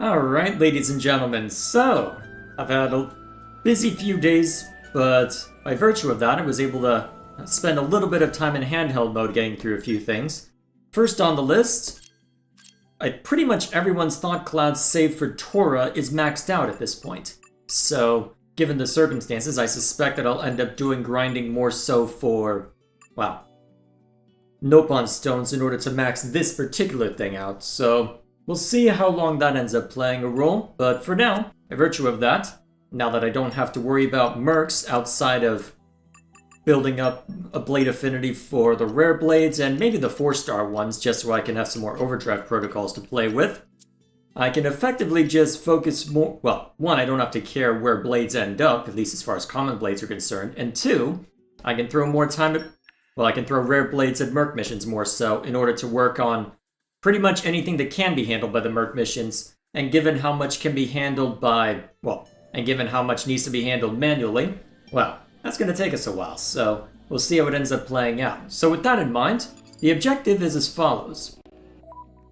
Alright, ladies and gentlemen, so I've had a busy few days, but by virtue of that, I was able to spend a little bit of time in handheld mode getting through a few things. First on the list, pretty much everyone's thought cloud save for Tora is maxed out at this point. So, given the circumstances, I suspect that I'll end up doing grinding more so for, well, Nopon stones in order to max this particular thing out, so we'll see how long that ends up playing a role, but for now, by virtue of that, now that I don't have to worry about mercs outside of building up a blade affinity for the rare blades and maybe the 4-star ones just so I can have some more overdrive protocols to play with, I can effectively just focus more. Well, one, I don't have to care where blades end up, at least as far as common blades are concerned, and two, I can throw more time at, well, I can throw rare blades at merc missions more so in order to work on pretty much anything that can be handled by the merc missions, and given how much can be handled by, well, and given how much needs to be handled manually, well, that's going to take us a while, so we'll see how it ends up playing out. So with that in mind, the objective is as follows.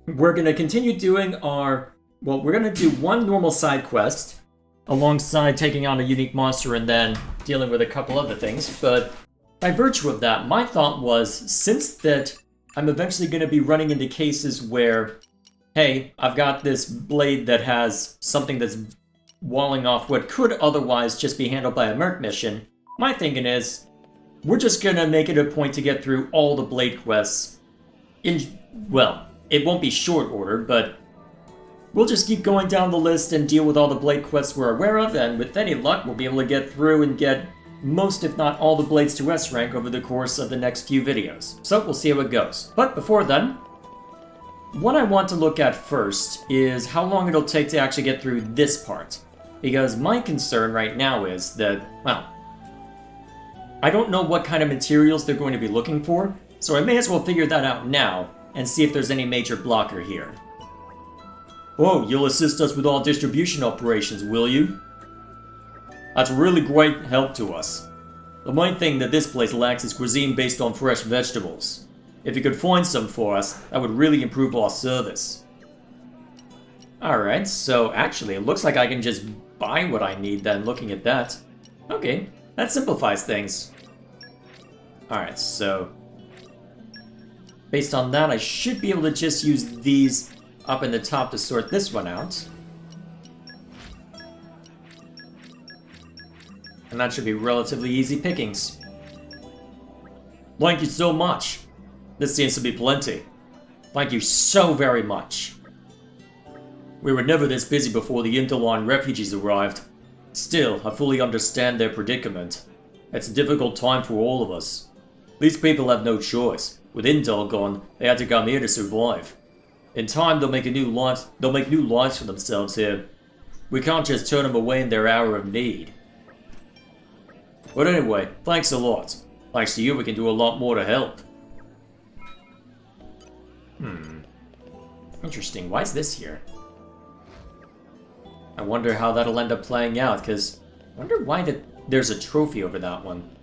We're going to continue doing our, well, we're going to do one normal side quest, alongside taking on a unique monster and then dealing with a couple other things, but by virtue of that, my thought was, since that I'm eventually going to be running into cases where, hey, I've got this blade that has something that's walling off what could otherwise just be handled by a merc mission, my thinking is, we're just going to make it a point to get through all the blade quests in, well, it won't be short order, but we'll just keep going down the list and deal with all the blade quests we're aware of, and with any luck, we'll be able to get through and get most, if not all, the blades to S rank over the course of the next few videos. So we'll see how it goes. But before then, what I want to look at first is how long it'll take to actually get through this part. Because my concern right now is that, well, I don't know what kind of materials they're going to be looking for, so I may as well figure that out now and see if there's any major blocker here. Oh, you'll assist us with all distribution operations, will you? That's really great help to us. The main thing that this place lacks is cuisine based on fresh vegetables. If you could find some for us, that would really improve our service. Alright, so actually it looks like I can just buy what I need then, looking at that. Okay, that simplifies things. Alright, so based on that, I should be able to just use these up in the top to sort this one out. And that should be relatively easy pickings. Thank you so much. This seems to be plenty. Thank you so very much. We were never this busy before the Interline refugees arrived. Still, I fully understand their predicament. It's a difficult time for all of us. These people have no choice. With Intel gone, they had to come here to survive. In time, they'll make new lives for themselves here. We can't just turn them away in their hour of need. But anyway, thanks a lot. Thanks to you, we can do a lot more to help. Interesting. Why is this here? I wonder how that'll end up playing out, because I wonder why there's a trophy over that one.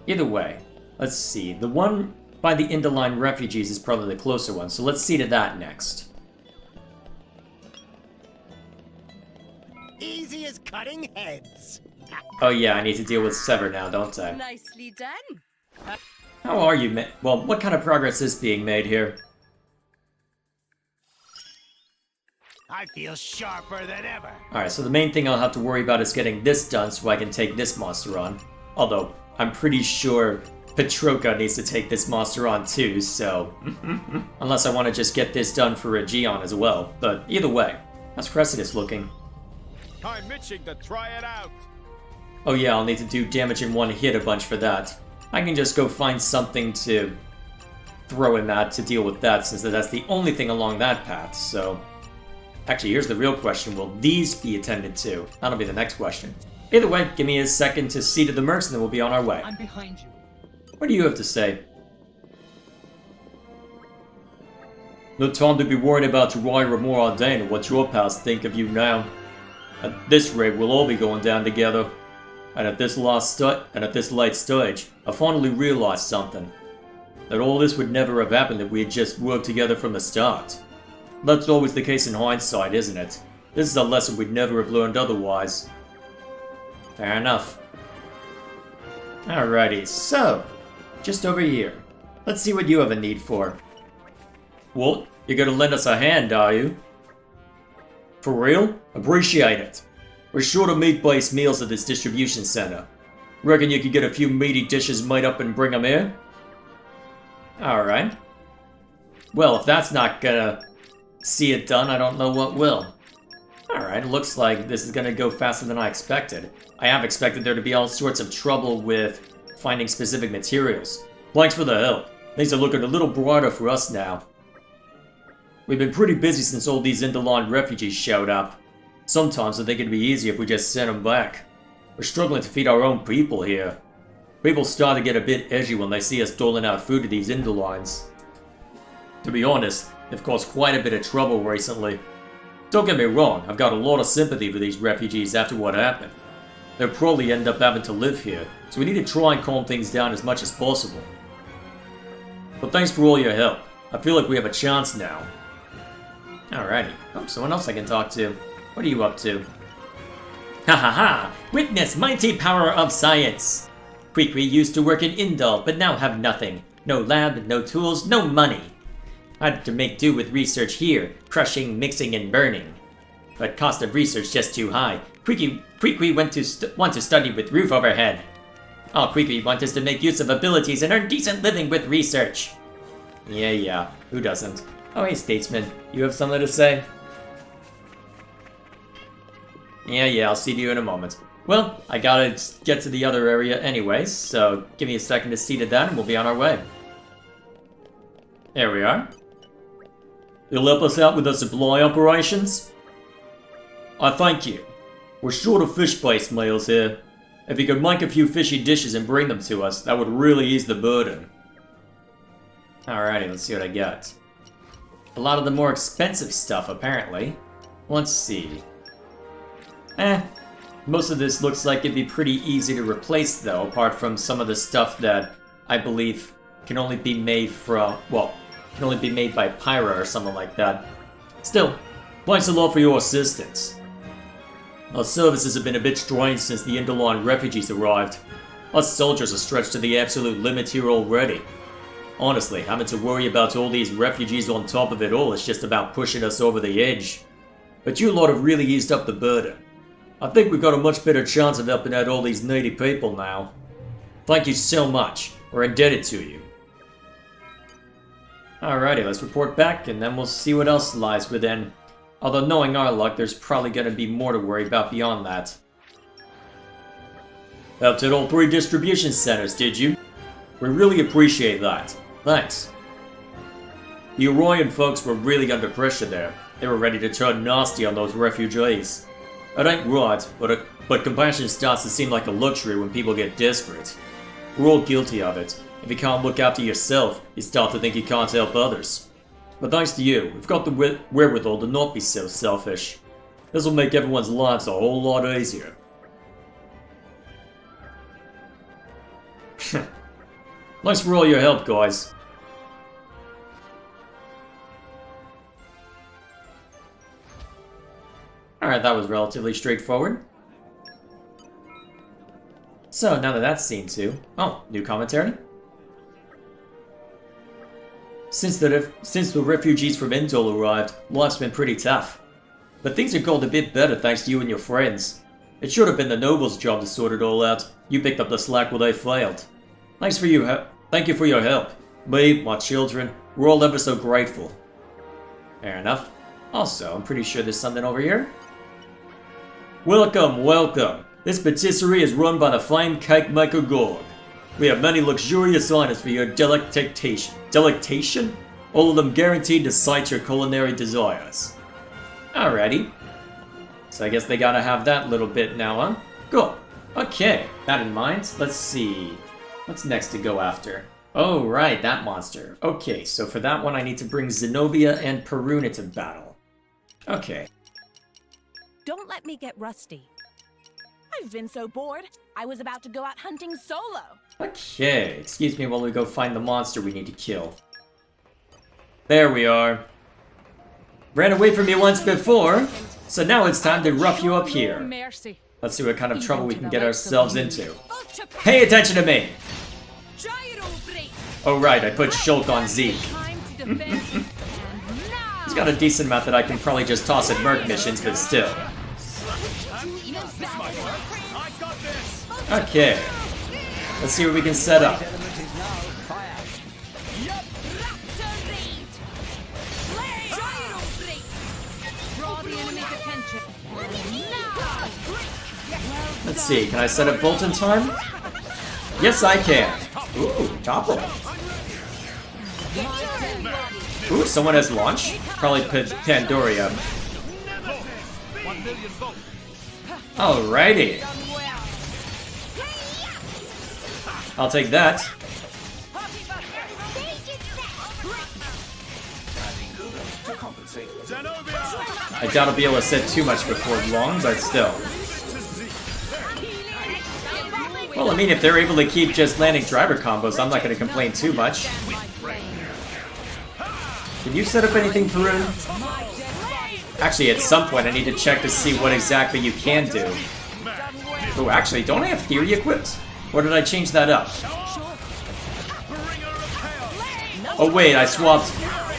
Either way, let's see. The one by the Indoline refugees is probably the closer one, so let's see to that next. Easy as cutting heads. Oh yeah, I need to deal with Sever now, don't I? Nicely done. How are you, well, what kind of progress is being made here? I feel sharper than ever. Alright, so the main thing I'll have to worry about is getting this done so I can take this monster on. Although, I'm pretty sure Petroka needs to take this monster on too, so unless I want to just get this done for Region as well. But either way, how's Cressidus looking? I'm itching to try it out. Oh yeah, I'll need to do damage in one hit a bunch for that. I can just go find something to throw in that to deal with that, since that's the only thing along that path, so... Actually, here's the real question. Will these be attended to? That'll be the next question. Either way, give me a second to see to the mercs and then we'll be on our way. I'm behind you. What do you have to say? No time to be worried about Uriah or Ardain and what your pals think of you now. At this rate, we'll all be going down together. And at this late stage, I finally realized something. That all this would never have happened if we had just worked together from the start. That's always the case in hindsight, isn't it? This is a lesson we'd never have learned otherwise. Fair enough. Alrighty, so, just over here. Let's see what you have a need for. What? You're gonna lend us a hand, are you? For real? Appreciate it. We're short of meat-based meals at this distribution center. Reckon you could get a few meaty dishes made up and bring them here? Alright. Well, if that's not gonna see it done, I don't know what will. Alright, looks like this is gonna go faster than I expected. I have expected there to be all sorts of trouble with finding specific materials. Thanks for the help. Things are looking a little brighter for us now. We've been pretty busy since all these Indolon refugees showed up. Sometimes I think it'd be easier if we just sent them back. We're struggling to feed our own people here. People start to get a bit edgy when they see us doling out food to these Indolons. To be honest, they've caused quite a bit of trouble recently. Don't get me wrong, I've got a lot of sympathy for these refugees after what happened. They'll probably end up having to live here, so we need to try and calm things down as much as possible. But thanks for all your help. I feel like we have a chance now. Alrighty. Oh, someone else I can talk to. What are you up to? Ha ha ha! Witness mighty power of science! Kwee used to work in Indol, but now have nothing. No lab, no tools, no money. Had to make do with research here, crushing, mixing, and burning. But cost of research just too high. Kwee want to study with roof overhead. All Kwee want is to make use of abilities and earn decent living with research. Yeah, who doesn't? Oh hey Statesman, you have something to say? Yeah, I'll see you in a moment. Well, I gotta get to the other area anyways, so give me a second to see to that and we'll be on our way. There we are. You'll help us out with the supply operations? I thank you. We're short of fish-based meals here. If you could make a few fishy dishes and bring them to us, that would really ease the burden. Alrighty, let's see what I got. A lot of the more expensive stuff, apparently. Let's see. Most of this looks like it'd be pretty easy to replace, though, apart from some of the stuff that I believe can only be made from, well, can only be made by Pyra or something like that. Still, thanks a lot for your assistance. Our services have been a bit strained since the Indolon refugees arrived. Us soldiers are stretched to the absolute limit here already. Honestly, having to worry about all these refugees on top of it all is just about pushing us over the edge. But you lot have really eased up the burden. I think we've got a much better chance of helping out all these needy people now. Thank you so much. We're indebted to you. Alrighty, let's report back and then we'll see what else lies within. Although knowing our luck, there's probably going to be more to worry about beyond that. Helped at all 3 distribution centers, did you? We really appreciate that. Thanks. The Orion folks were really under pressure there. They were ready to turn nasty on those refugees. It ain't right, but compassion starts to seem like a luxury when people get desperate. We're all guilty of it. If you can't look after yourself, you start to think you can't help others. But thanks to you, we've got the wherewithal to not be so selfish. This will make everyone's lives a whole lot easier. Thanks for all your help, guys. Alright, that was relatively straightforward. So, now that that's seen to... Oh, new commentary? Since the refugees from Indol arrived, life's been pretty tough. But things are going a bit better thanks to you and your friends. It should have been the nobles' job to sort it all out. You picked up the slack where they failed. Thank you for your help. Me, my children, we're all ever so grateful. Fair enough. Also, I'm pretty sure there's something over here. Welcome, welcome. This patisserie is run by the famed cake maker Gorg. We have many luxurious items for your delectation. Delectation? All of them guaranteed to cite your culinary desires. Alrighty. So I guess they gotta have that little bit now, huh? Cool. Okay, that in mind, let's see. What's next to go after? Oh, right, that monster. Okay, so for that one I need to bring Zenobia and Peruna to battle. Okay. Don't let me get rusty. I've been so bored, I was about to go out hunting solo. Okay, excuse me while we go find the monster we need to kill. There we are. Ran away from you once before. So now it's time to rough you up No here. mercy. Let's see what kind of trouble we Even can to get the likes of ourselves you. into. Ultra Pay attention to me! gyro break. Oh right, I put Shulk on Zeke. Time to defend. And now. He's got a decent amount that I can probably just toss at Merc missions, but still. Okay. Let's see what we can set up. Let's see, can I set up Bolt in time? Yes, I can. Ooh, topple. Ooh, someone has launch? Probably Pandoria. Alrighty. I'll take that. I doubt I'll be able to set too much before long, but still. Well, I mean, if they're able to keep just landing driver combos, I'm not going to complain too much. Can you set up anything, Perun? Actually, at some point, I need to check to see what exactly you can do. Oh, actually, don't I have Theory equipped? Or did I change that up? Oh wait, I swapped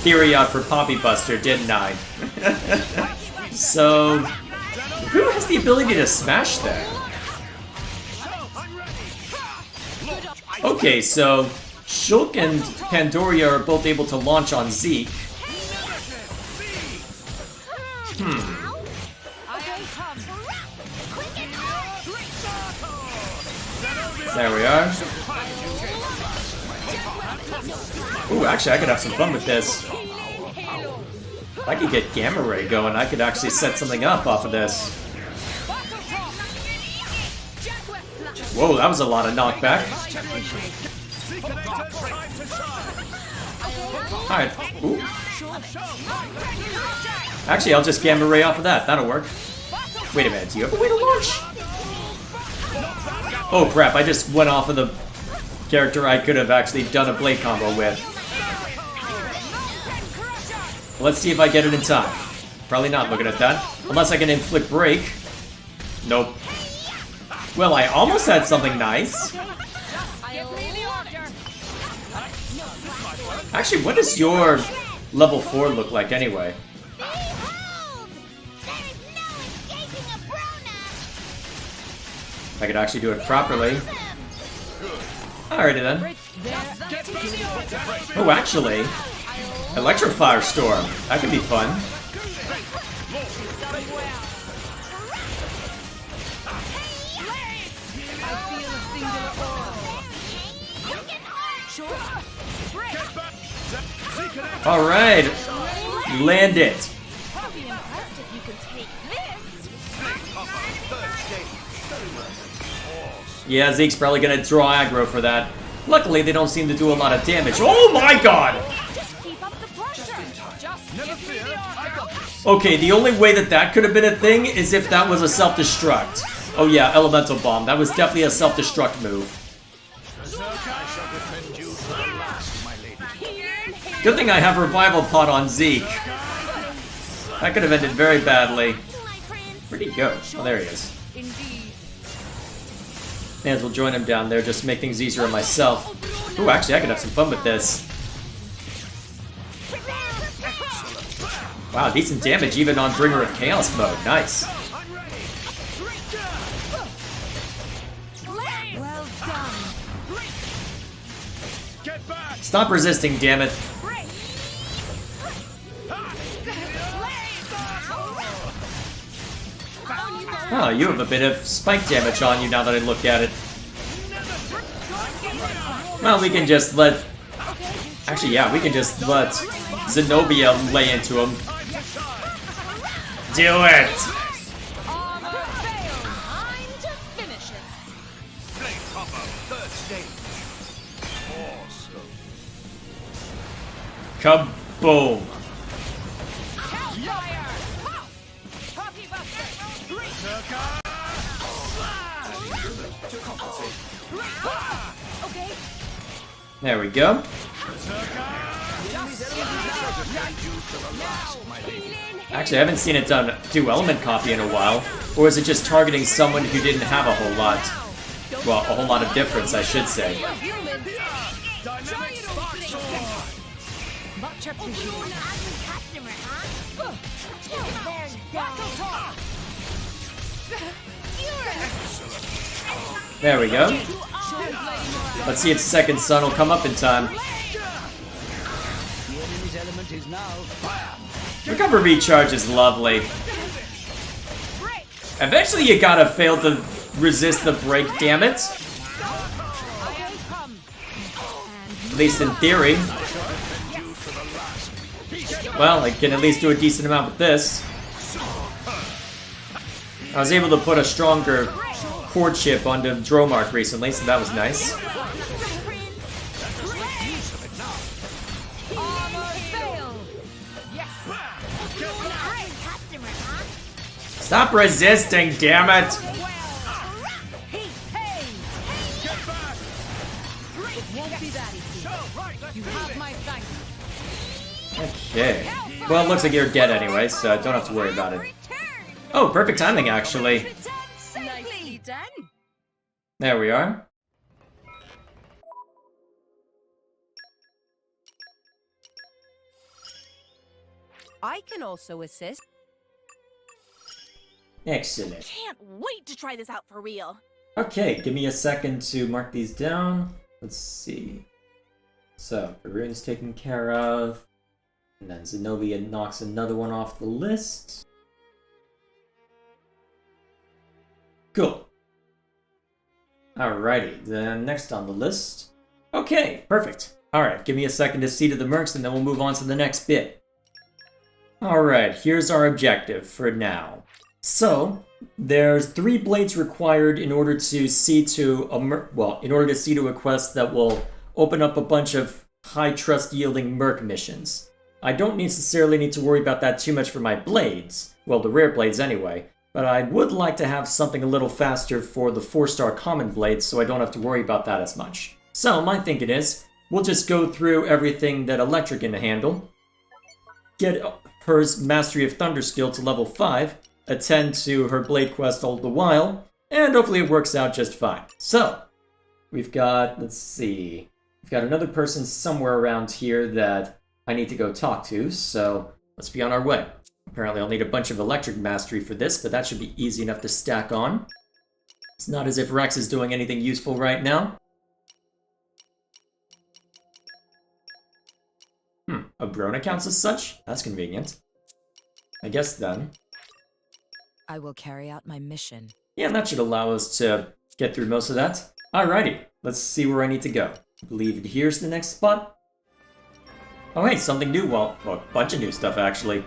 Theory out for Poppy Buster, didn't I? So, who has the ability to smash that? Okay, so Shulk and Pandoria are both able to launch on Zeke. There we are. Ooh, actually, I could have some fun with this. If I could get Gamma Ray going, I could actually set something up off of this. Whoa, that was a lot of knockback. Alright. Ooh. Actually, I'll just Gamma Ray off of that. That'll work. Wait a minute, do you have a way to launch? Oh crap, I just went off of the character I could have actually done a blade combo with. Let's see if I get it in time. Probably not looking at that. Unless I can inflict break. Nope. Well, I almost had something nice. Actually, what does your level 4 look like anyway? I could actually do it properly. Alrighty then. Oh, actually, Electra Firestorm. That could be fun. Alright. Land it. Yeah, Zeke's probably gonna draw aggro for that. Luckily, they don't seem to do a lot of damage. Oh my god! Okay, the only way that that could have been a thing is if that was a self-destruct. Oh yeah, Elemental Bomb. That was definitely a self-destruct move. Good thing I have Revival Pot on Zeke. That could have ended very badly. Where'd he go? Oh, there he is. May as well join him down there just to make things easier on myself. Ooh, actually, I could have some fun with this. Wow, decent damage even on Bringer of Chaos mode. Nice. Stop resisting, damn it. Oh, you have a bit of spike damage on you now that I look at it. Well, we can just let... Actually, yeah, we can just let Zenobia lay into him. Do it! Kaboom! There we go. Actually, I haven't seen it do element copy in a while. Or is it just targeting someone who didn't have a whole lot? Well, a whole lot of difference, I should say. There we go. Let's see if second sun will come up in time. Recover recharge is lovely. Eventually you gotta fail to resist the break, damn it. At least in theory. Well, I can at least do a decent amount with this. I was able to put a stronger core chip onto Dromark recently, so that was nice. Stop resisting, damn it! Okay. Well, it looks like you're dead anyway, so I don't have to worry about it. Oh, perfect timing, actually. There we are. I can also assist. Excellent. Can't wait to try this out for real. Okay, give me a second to mark these down. Let's see. So, Rune's taken care of. And then Zenobia knocks another one off the list. Cool. Alrighty, then next on the list. Okay, perfect. Alright, give me a second to see to the mercs and then we'll move on to the next bit. Alright, here's our objective for now. So, there's 3 blades required in order to see to a quest that will open up a bunch of high trust yielding merc missions. I don't necessarily need to worry about that too much for my blades, well the rare blades anyway, but I would like to have something a little faster for the 4-star common blades so I don't have to worry about that as much. So my thinking is, we'll just go through everything that Electra can handle, get her Mastery of Thunder skill to level 5, attend to her blade quest all the while, and hopefully it works out just fine. So, we've got, let's see, we've got another person somewhere around here that I need to go talk to, so let's be on our way. Apparently I'll need a bunch of electric mastery for this, but that should be easy enough to stack on. It's not as if Rex is doing anything useful right now. A Brona counts as such? That's convenient. I guess then. I will carry out my mission. Yeah, that should allow us to get through most of that. Alrighty, let's see where I need to go. I believe here's the next spot. Oh hey, something new, well, a bunch of new stuff actually.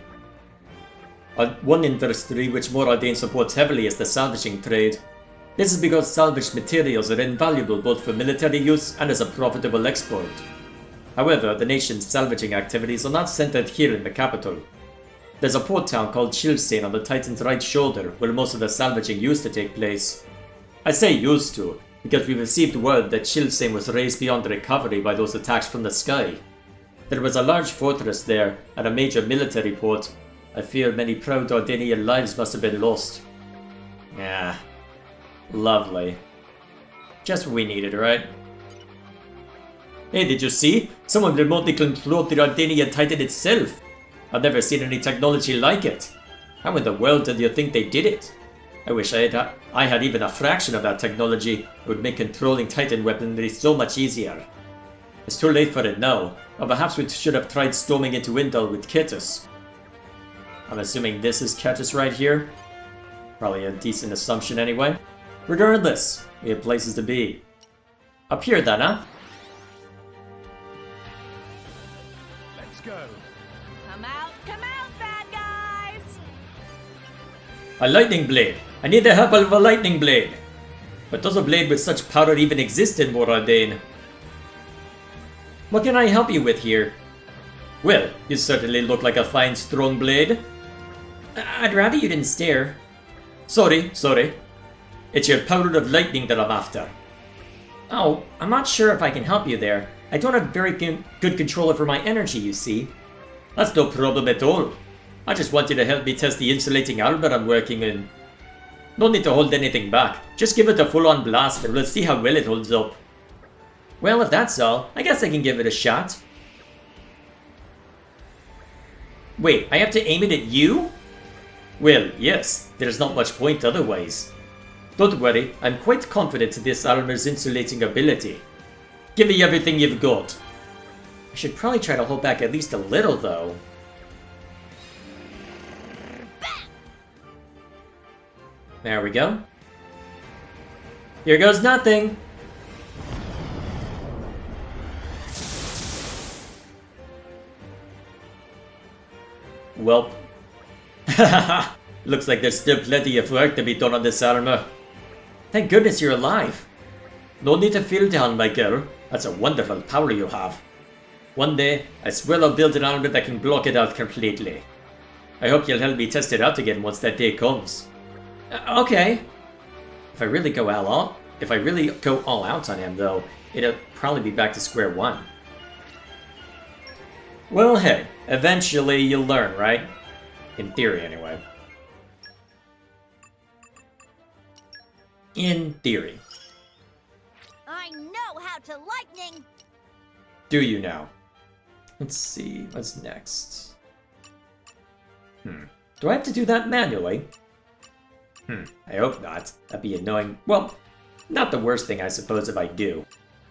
One industry which Moradin supports heavily is the salvaging trade. This is because salvaged materials are invaluable both for military use and as a profitable export. However, the nation's salvaging activities are not centered here in the capital. There's a port town called Chilsane on the Titan's right shoulder where most of the salvaging used to take place. I say used to, because we received word that Chilsane was razed beyond recovery by those attacks from the sky. There was a large fortress there, and a major military port. I fear many proud Dardanian lives must have been lost. Yeah, lovely. Just what we needed, right? Hey, did you see? Someone remotely controlled the Dardanian Titan itself. I've never seen any technology like it. How in the world did you think they did it? I wish I had even a fraction of that technology. It would make controlling Titan weaponry so much easier. It's too late for it now, or perhaps we should have tried storming into Windle with Ketus. I'm assuming this is Ketus right here. Probably a decent assumption anyway. Regardless, we have places to be. Up here then, huh? Let's go. Come out, bad guys! A lightning blade! I need the help of a lightning blade! But does a blade with such power even exist in Moradin? What can I help you with here? Well, you certainly look like a fine strong blade. I'd rather you didn't stare. Sorry. It's your power of lightning that I'm after. Oh, I'm not sure if I can help you there. I don't have very good control over my energy, you see. That's no problem at all. I just want you to help me test the insulating armor I'm working in. No need to hold anything back. Just give it a full-on blast and let's see how well it holds up. Well, if that's all, I guess I can give it a shot. Wait, I have to aim it at you? Well, yes, there's not much point otherwise. Don't worry, I'm quite confident in this armor's insulating ability. Give me everything you've got. I should probably try to hold back at least a little, though. There we go. Here goes nothing. Welp. Looks like there's still plenty of work to be done on this armor. Thank goodness you're alive. No need to feel down, my girl. That's a wonderful power you have. One day, I swear I'll build an armor that can block it out completely. I hope you'll help me test it out again once that day comes. Okay. If I really go all out on him, though, it'll probably be back to square one. Well, hey, eventually you'll learn, right? In theory, anyway. In theory. I know how to lightning! Do you now? Let's see, what's next? Do I have to do that manually? I hope not. That'd be annoying. Well, not the worst thing, I suppose, if I do.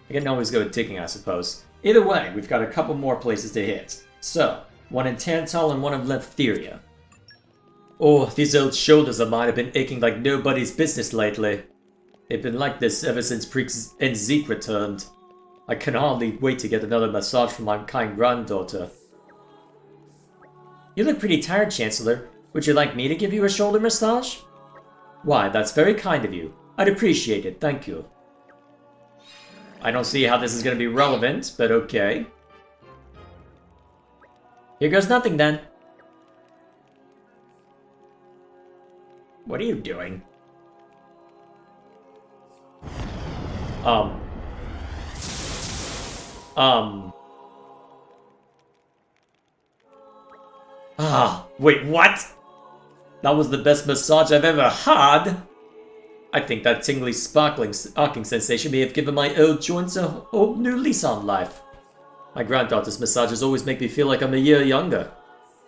I can always go digging, I suppose. Either way, we've got a couple more places to hit. So, one in Tantal and one in Letheria. Oh, these old shoulders of mine have been aching like nobody's business lately. They've been like this ever since Preek and Zeke returned. I can hardly wait to get another massage from my kind granddaughter. You look pretty tired, Chancellor. Would you like me to give you a shoulder massage? Why, that's very kind of you. I'd appreciate it, thank you. I don't see how this is going to be relevant, but okay. Here goes nothing then. What are you doing? Wait, what? That was the best massage I've ever had! I think that tingly, sparkling, arcing sensation may have given my old joints a whole new lease on life. My granddaughter's massages always make me feel like I'm a year younger.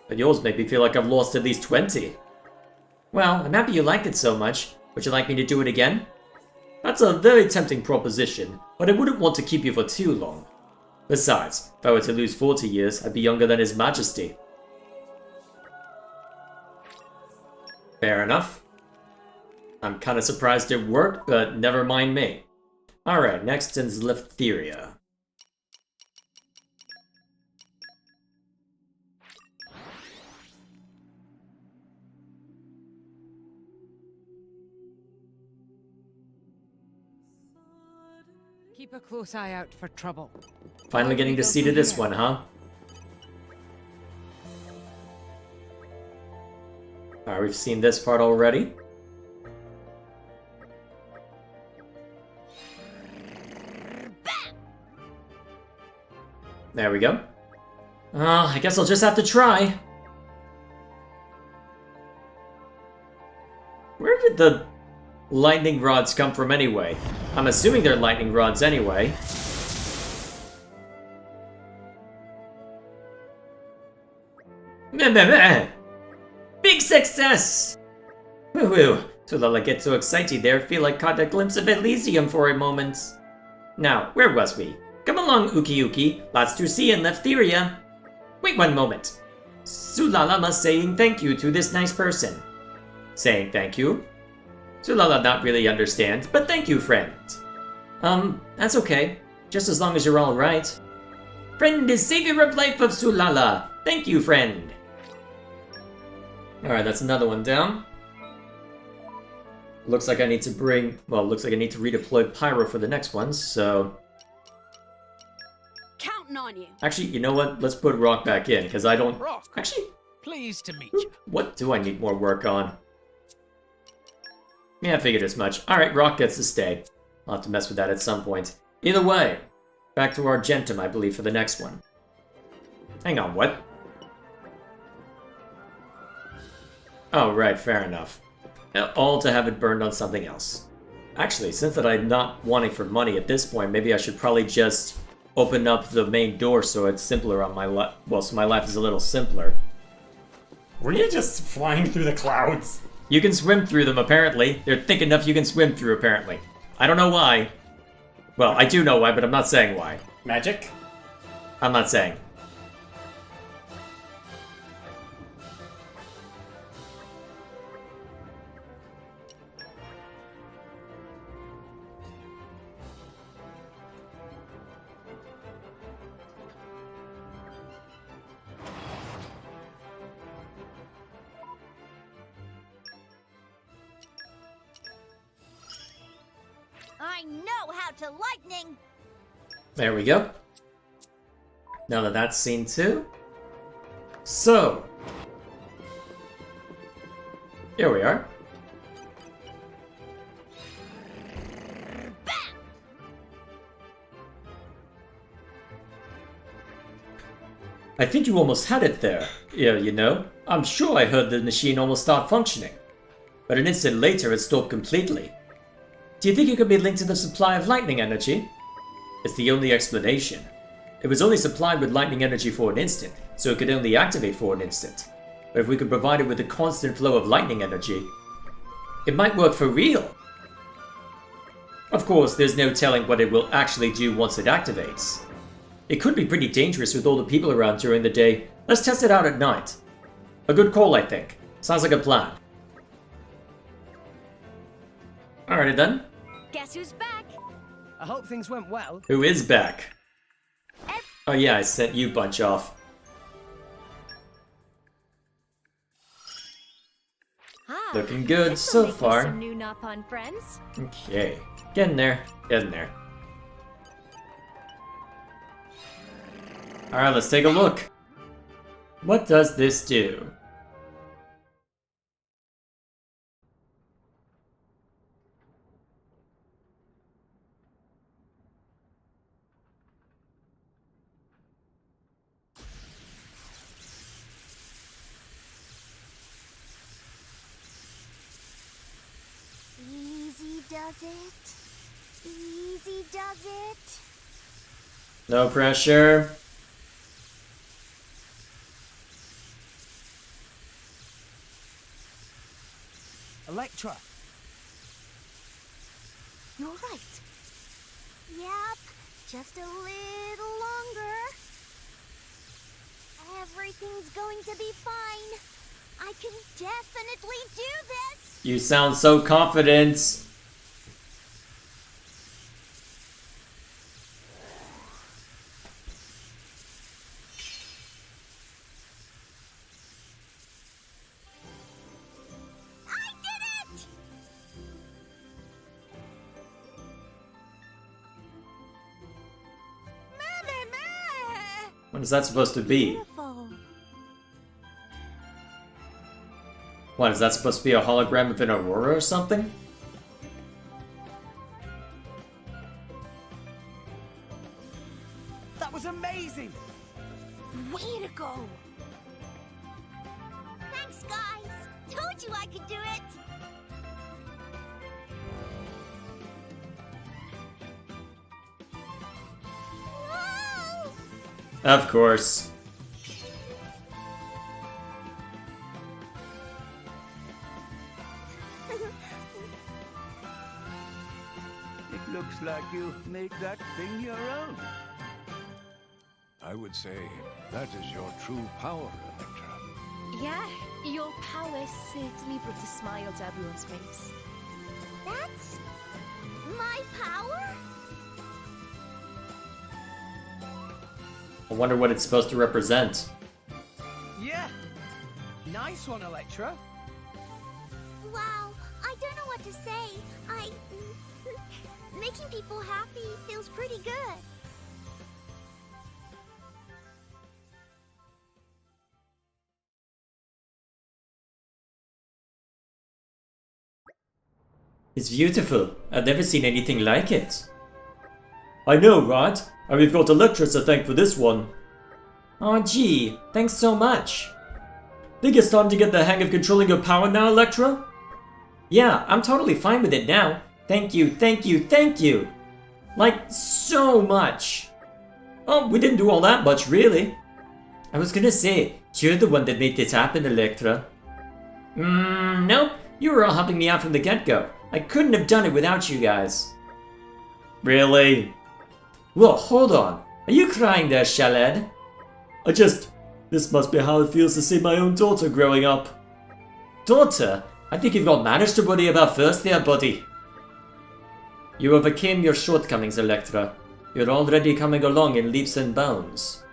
But yours make me feel like I've lost at least 20. Well, I'm happy you liked it so much. Would you like me to do it again? That's a very tempting proposition, but I wouldn't want to keep you for too long. Besides, if I were to lose 40 years, I'd be younger than His Majesty. Fair enough. I'm kinda surprised it worked, but never mind me. Alright, next is Letheria. Keep a close eye out for trouble. Finally getting to see to this one, huh? Alright, we've seen this part already. There we go. I guess I'll just have to try. Where did the lightning rods come from anyway? I'm assuming they're lightning rods anyway. Big success! Woohoo! Sulala gets so excited there, feel like caught a glimpse of Elysium for a moment. Now, where was we? Come along, Uki Uki. Lots to see in Letheria. Wait one moment. Sulala must saying thank you to this nice person. Saying thank you? Sulala not really understand, but thank you, friend. That's okay. Just as long as you're alright. Friend is savior of life of Sulala. Thank you, friend. Alright, that's another one down. Looks like I need to redeploy Pyro for the next one, so... Counting on you. Actually, you know what? Let's put Rock back in, because I don't... Rock. Actually, Pleased to meet you. what do I need more work on? Yeah, I figured as much. Alright, Rock gets to stay. I'll have to mess with that at some point. Either way, back to Argentum, I believe, for the next one. Hang on, what? Oh, right, fair enough. All to have it burned on something else. Actually, since that I'm not wanting for money at this point, maybe I should probably just open up the main door so it's simpler on my life. Well, so my life is a little simpler. Were you just flying through the clouds? You can swim through them, apparently. They're thick enough you can swim through, apparently. I don't know why. Well, I do know why, but I'm not saying why. Magic? I'm not saying. I know how to lightning. There we go. Now that that's seen too. So. Here we are. I think you almost had it there. Yeah, you know. I'm sure I heard the machine almost start functioning. But an instant later it stopped completely. Do you think it could be linked to the supply of lightning energy? It's the only explanation. It was only supplied with lightning energy for an instant, so it could only activate for an instant. But if we could provide it with a constant flow of lightning energy, it might work for real. Of course, there's no telling what it will actually do once it activates. It could be pretty dangerous with all the people around during the day. Let's test it out at night. A good call, I think. Sounds like a plan. Alrighty then. Guess who's back? I hope things went well. Who is back? Oh yeah, I sent you bunch off. Ah, Looking good this'll so make me far. Some new Nopon friends. Okay, getting there, getting there. Alright, let's take a look. What does this do? Easy does it. Easy does it. No pressure. Electra, You're right. Yep, just a little longer. Everything's going to be fine. I can definitely do this. You sound so confident. I did it! What is that supposed to be? Beautiful. What, is that supposed to be a hologram of an aurora or something? that was amazing! Way to go. Thanks, guys. Told you I could do it. Whoa! Of course. It looks like you made that thing your own. I would say that is your true power, Electra. Yeah, your power certainly brought a smile to everyone's face. That's my power? I wonder what it's supposed to represent. Yeah! Nice one, Electra. Wow, I don't know what to say. Making people happy feels pretty good. It's beautiful. I've never seen anything like it. I know, right? And we've got Electra to thank for this one. Aw, gee, thanks so much. Think it's time to get the hang of controlling your power now, Electra? Yeah, I'm totally fine with it now. Thank you, thank you, thank you! Like, so much! Oh, we didn't do all that much, really. I was gonna say, you're the one that made this happen, Electra. Nope. You were all helping me out from the get-go. I couldn't have done it without you guys. Really? Whoa, hold on. Are you crying there, Shaled? This must be how it feels to see my own daughter growing up. Daughter? I think you've got matters to worry about first there, buddy. You overcame your shortcomings, Electra. You're already coming along in leaps and bounds.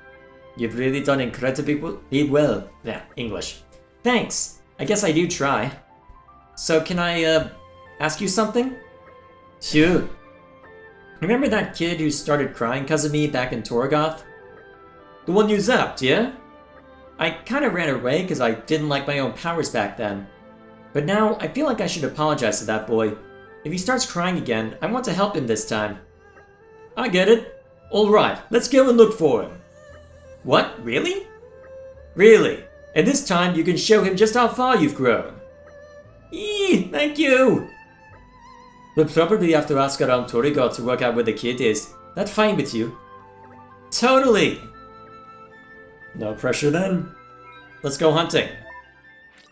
You've really done incredibly well. Yeah, English. Thanks. I guess I do try. So can I, ask you something? Sure. Remember that kid who started crying because of me back in Torgoth? The one you zapped, yeah? I kinda ran away because I didn't like my own powers back then. But now, I feel like I should apologize to that boy. If he starts crying again, I want to help him this time. I get it. Alright, let's go and look for him. What? Really? Really. And this time you can show him just how far you've grown. Eee, thank you! We'll probably have to ask around Torigod to work out where the kid is. That fine with you? Totally! No pressure then. Let's go hunting.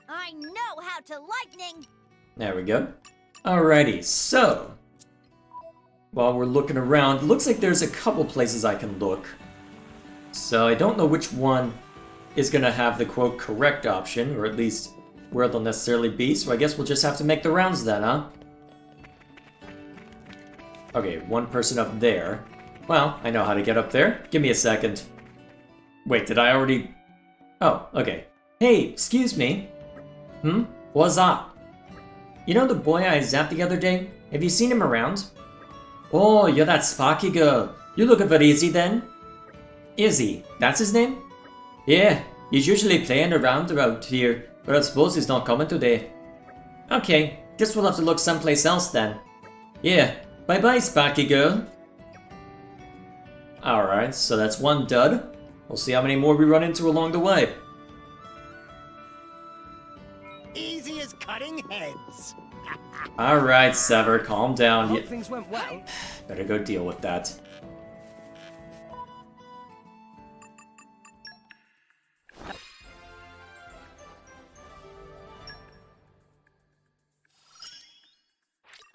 I know how to lightning! There we go. Alrighty, so... while we're looking around, it looks like there's a couple places I can look. So I don't know which one is gonna have the quote correct option, or at least where they'll necessarily be, so I guess we'll just have to make the rounds then, huh? Okay, one person up there. Well, I know how to get up there. Give me a second. Wait, did I already... Oh, okay. Hey, excuse me. What's up? You know the boy I zapped the other day? Have you seen him around? Oh, you're that Sparky girl. You looking for Izzy then? Izzy, that's his name? Yeah, he's usually playing around here, but I suppose he's not coming today. Okay, guess we'll have to look someplace else then. Yeah, bye-bye, Sparky girl. Alright, so that's one dud. We'll see how many more we run into along the way. Easy as cutting heads. Alright, Sever, calm down. Hope things went well. Better go deal with that.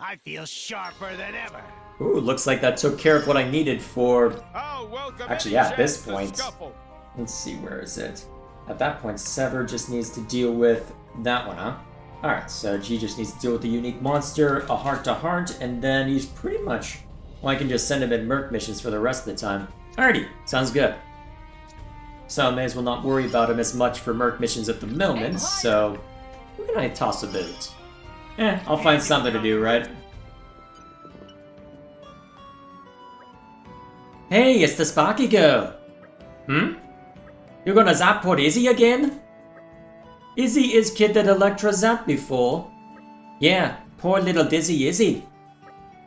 I feel sharper than ever. Ooh, looks like that took care of what I needed for... I'll welcome actually, any yeah, at this chance to point. scuffle. Let's see, where is it? At that point, Sever just needs to deal with that one, huh? Alright, so G just needs to deal with the unique monster, a heart-to-heart, and then he's pretty much... well, I can just send him in Merc missions for the rest of the time. Alrighty, sounds good. So I may as well not worry about him as much for Merc missions at the moment, so... who can I toss a bit? I'll find something to do, right? Hey, it's the Sparky girl! You're gonna zap poor Izzy again? Izzy is kid that Electra zapped before. Yeah, poor little Dizzy Izzy.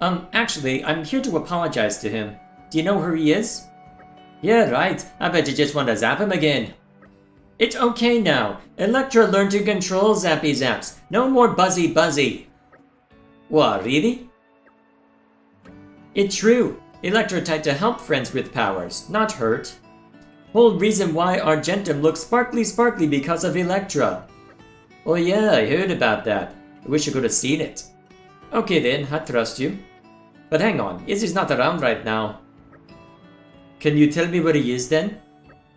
Actually, I'm here to apologize to him. Do you know who he is? Yeah, right. I bet you just want to zap him again. It's okay now. Electra learned to control Zappy Zaps. No more Buzzy Buzzy. What, really? It's true. Electra tried to help friends with powers, not hurt. Whole reason why Argentum looks sparkly because of Electra. Oh yeah, I heard about that. I wish I could have seen it. Okay then, I trust you. But hang on, Izzy's not around right now. Can you tell me where he is then?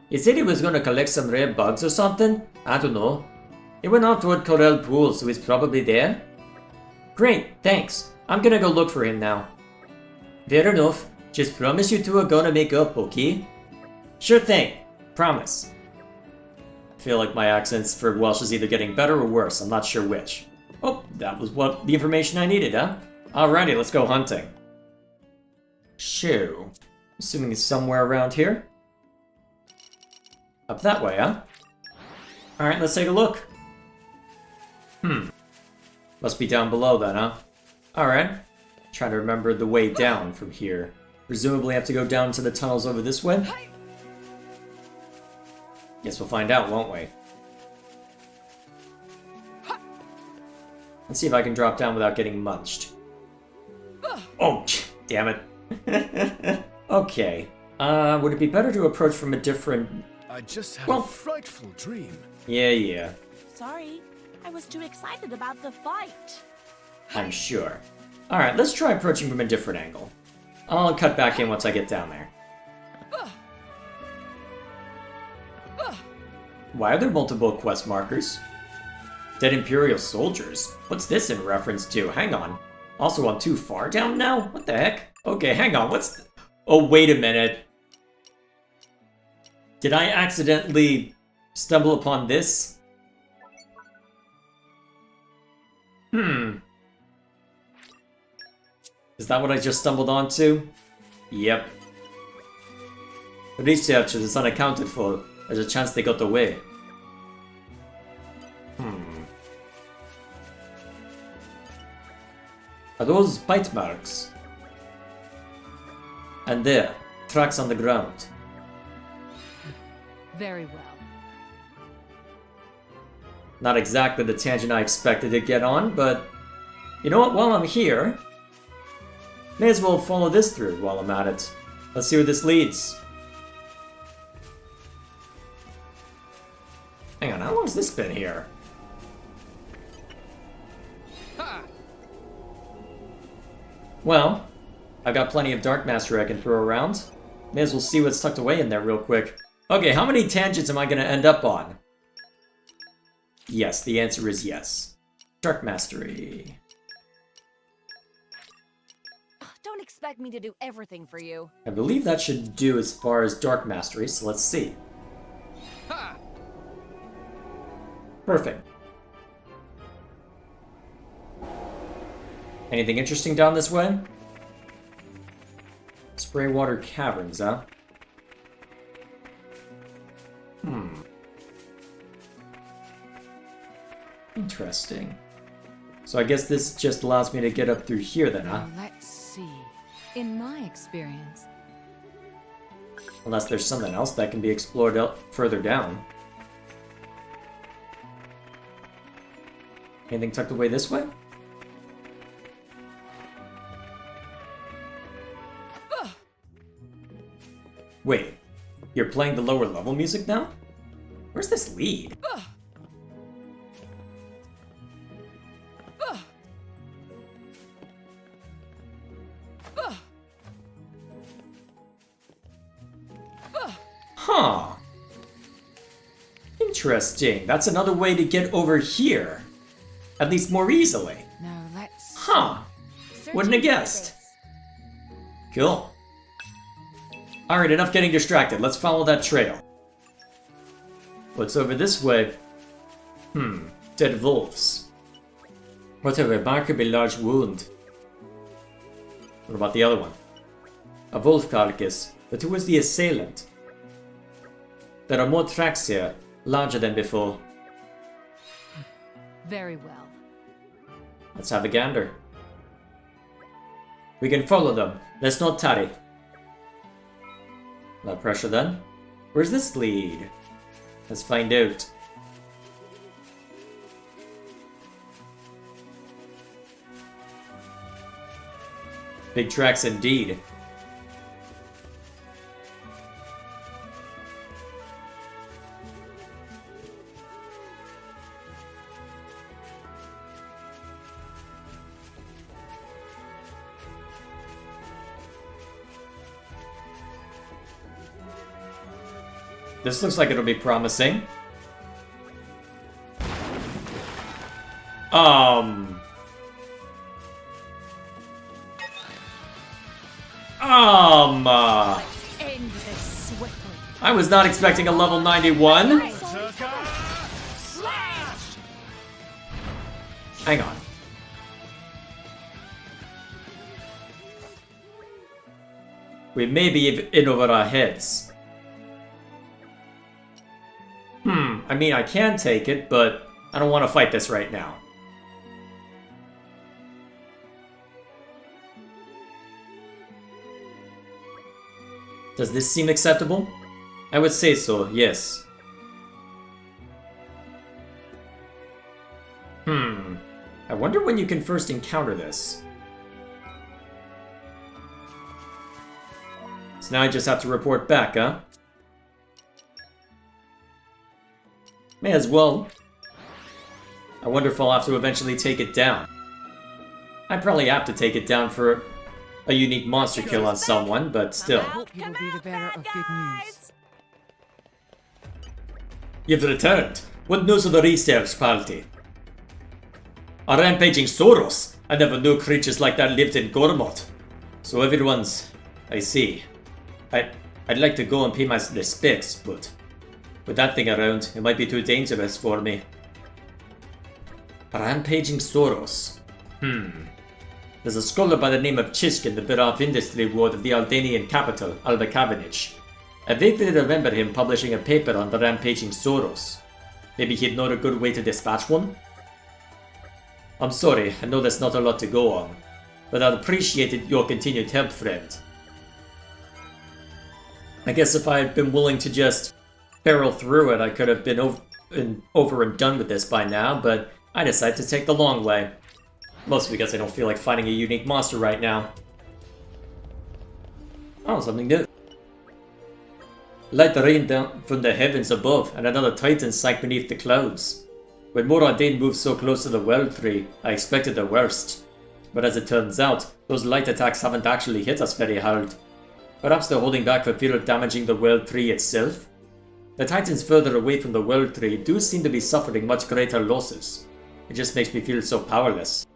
He said he was gonna collect some rare bugs or something? I don't know. He went out toward Corel Pool, so he's probably there? Great, thanks. I'm gonna go look for him now. Fair enough. Just promise you two are gonna make up, okay? Sure thing. Promise. I feel like my accents for Welsh is either getting better or worse. I'm not sure which. Oh, that was what the information I needed, huh? Alrighty, let's go hunting. Shoo. Assuming it's somewhere around here. Up that way, huh? Alright, let's take a look. Must be down below then, huh? Alright. Trying to remember the way down from here. Presumably have to go down to the tunnels over this way. Guess we'll find out, won't we? Let's see if I can drop down without getting munched. Oh, damn it. Okay. Would it be better to approach from a different... I just had Well- a frightful dream. Yeah. Sorry, I was too excited about the fight. I'm sure. Alright, let's try approaching from a different angle. I'll cut back in once I get down there. Why are there multiple quest markers? Dead Imperial soldiers? What's this in reference to? Hang on. Also, I'm too far down now? What the heck? Okay, hang on, Oh, wait a minute. Did I accidentally stumble upon this? Is that what I just stumbled onto? Yep. Research is unaccounted for. There's a chance they got away. Are those bite marks? And there, tracks on the ground. Very well. Not exactly the tangent I expected to get on, but... You know what, while I'm here... May as well follow this through while I'm at it. Let's see where this leads. Hang on, how long's this been here? Well, I've got plenty of Dark Mastery I can throw around. May as well see what's tucked away in there real quick. Okay, how many tangents am I gonna end up on? Yes, the answer is yes. Dark Mastery. Don't expect me to do everything for you. I believe that should do as far as Dark Mastery, so let's see. Perfect. Anything interesting down this way? Spray water caverns, huh? Interesting. So I guess this just allows me to get up through here then, huh? Now let's see. In my experience, Unless there's something else that can be explored up further down. Anything tucked away this way? Wait, you're playing the lower level music now? Where's this lead? Huh. Interesting. That's another way to get over here. At least more easily. now let's Huh. Wouldn't have guessed. Cool. Alright, enough getting distracted. Let's follow that trail. What's over this way? Dead wolves. What a remarkably large wound. What about the other one? A wolf carcass, but who was the assailant? There are more tracks here, larger than before. Very well. Let's have a gander. We can follow them. Let's not tarry. No pressure then. Where's this lead? Let's find out. Big tracks indeed. This looks like it'll be promising. End this swiftly. I was not expecting a level 91. Hang on. We may be in over our heads. I mean, I can take it, but I don't want to fight this right now. Does this seem acceptable? I would say so, yes. I wonder when you can first encounter this. So now I just have to report back, huh? May as well. I wonder if I'll have to eventually take it down. I probably have to take it down for a unique monster kill on someone, but still. I hope you will be the bearer of good news. You've returned. What news of the research party? A rampaging Soros? I never knew creatures like that lived in Gormod. So everyone's... I see. I'd like to go and pay my respects, but... with that thing around, it might be too dangerous for me. A rampaging Soros. There's a scholar by the name of Chishkin, the bit off industry ward of the Aldanian capital, Alba Kavanich. I vaguely remember him publishing a paper on the rampaging Soros. Maybe he'd know a good way to dispatch one? I'm sorry, I know there's not a lot to go on, but I'd appreciate your continued help, friend. I guess if I had been willing to just barrel through it, I could have been over and done with this by now, but I decided to take the long way. Mostly because I don't feel like fighting a unique monster right now. Oh, something new. Light rained down from the heavens above, and another titan sank beneath the clouds. When Moradin moved so close to the World Tree, I expected the worst. But as it turns out, those light attacks haven't actually hit us very hard. Perhaps they're holding back for fear of damaging the World Tree itself? The titans further away from the World Tree do seem to be suffering much greater losses. It just makes me feel so powerless.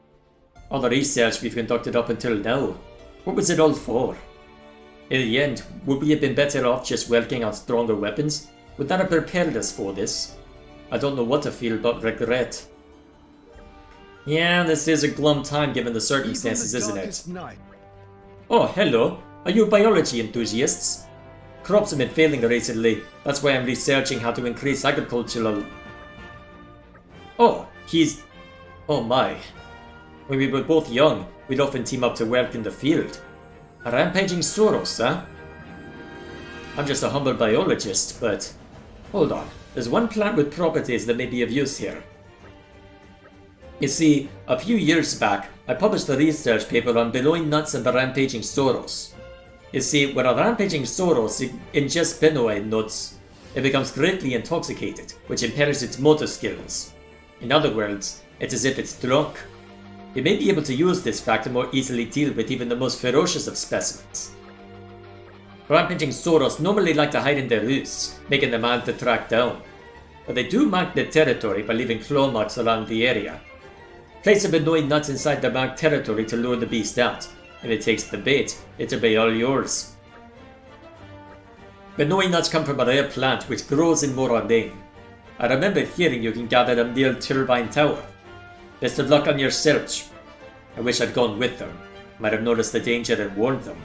All the research we've conducted up until now, what was it all for? In the end, would we have been better off just working on stronger weapons? Would that have prepared us for this? I don't know what to feel but regret. Yeah, this is a glum time given the circumstances, isn't it? Oh, hello. Are you biology enthusiasts? Crops have been failing recently. That's why I'm researching how to increase agricultural... Oh, he's... Oh my. When we were both young, we'd often team up to work in the field. A rampaging Soros, huh? I'm just a humble biologist, but... Hold on. There's one plant with properties that may be of use here. You see, a few years back, I published a research paper on Benoy nuts and the rampaging Soros. You see, when a rampaging Soros ingests Benoy nuts, it becomes greatly intoxicated, which impairs its motor skills. In other words, it's as if it's drunk. You may be able to use this fact to more easily deal with even the most ferocious of specimens. Rampaging Soros normally like to hide in their roosts, making them hard to track down. But they do mark their territory by leaving claw marks around the area. Place a Benoy nuts inside the marked territory to lure the beast out. If it takes the bait, it'll be all yours. Benoy nuts come from a rare plant which grows in Moradin. I remember hearing you can gather them near Turbine Tower. Best of luck on your search. I wish I'd gone with them. Might have noticed the danger and warned them.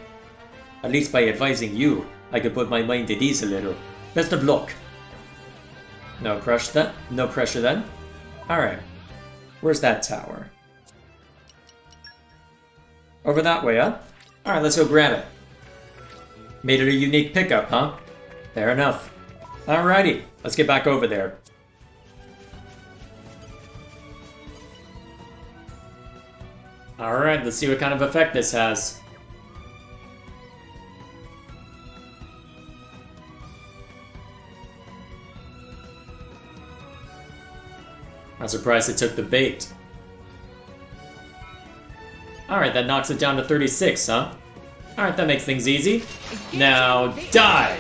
At least by advising you, I could put my mind at ease a little. Best of luck. No pressure then? Alright. Where's that tower? Over that way, huh? Alright, let's go grab it. Made it a unique pickup, huh? Fair enough. Alrighty, let's get back over there. Alright, let's see what kind of effect this has. I'm surprised it took the bait. Alright, that knocks it down to 36, huh? Alright, that makes things easy. Now, die!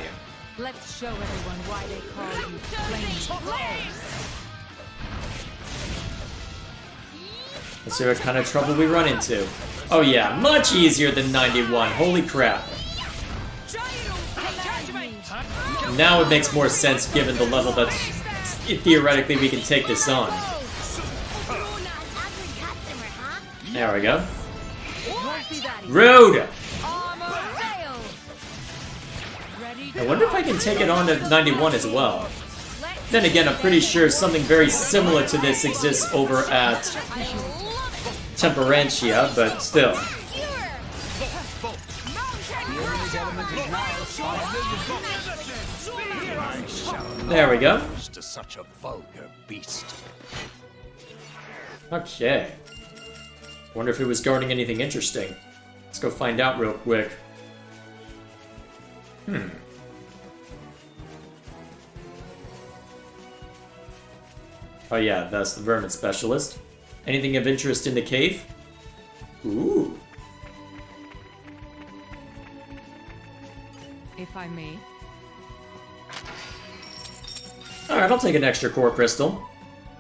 Let's show everyone why they call you Flame. Let's see what kind of trouble we run into. Oh yeah, much easier than 91, holy crap. Now it makes more sense given the level that theoretically we can take this on. There we go. Road! I wonder if I can take it on at 91 as well. Then again, I'm pretty sure something very similar to this exists over at Temperantia, but still. There we go. To such a vulgar beast. Okay. Wonder if it was guarding anything interesting. Let's go find out real quick. Oh yeah, that's the vermin specialist. Anything of interest in the cave? Ooh. If I may. Alright, I'll take an extra core crystal.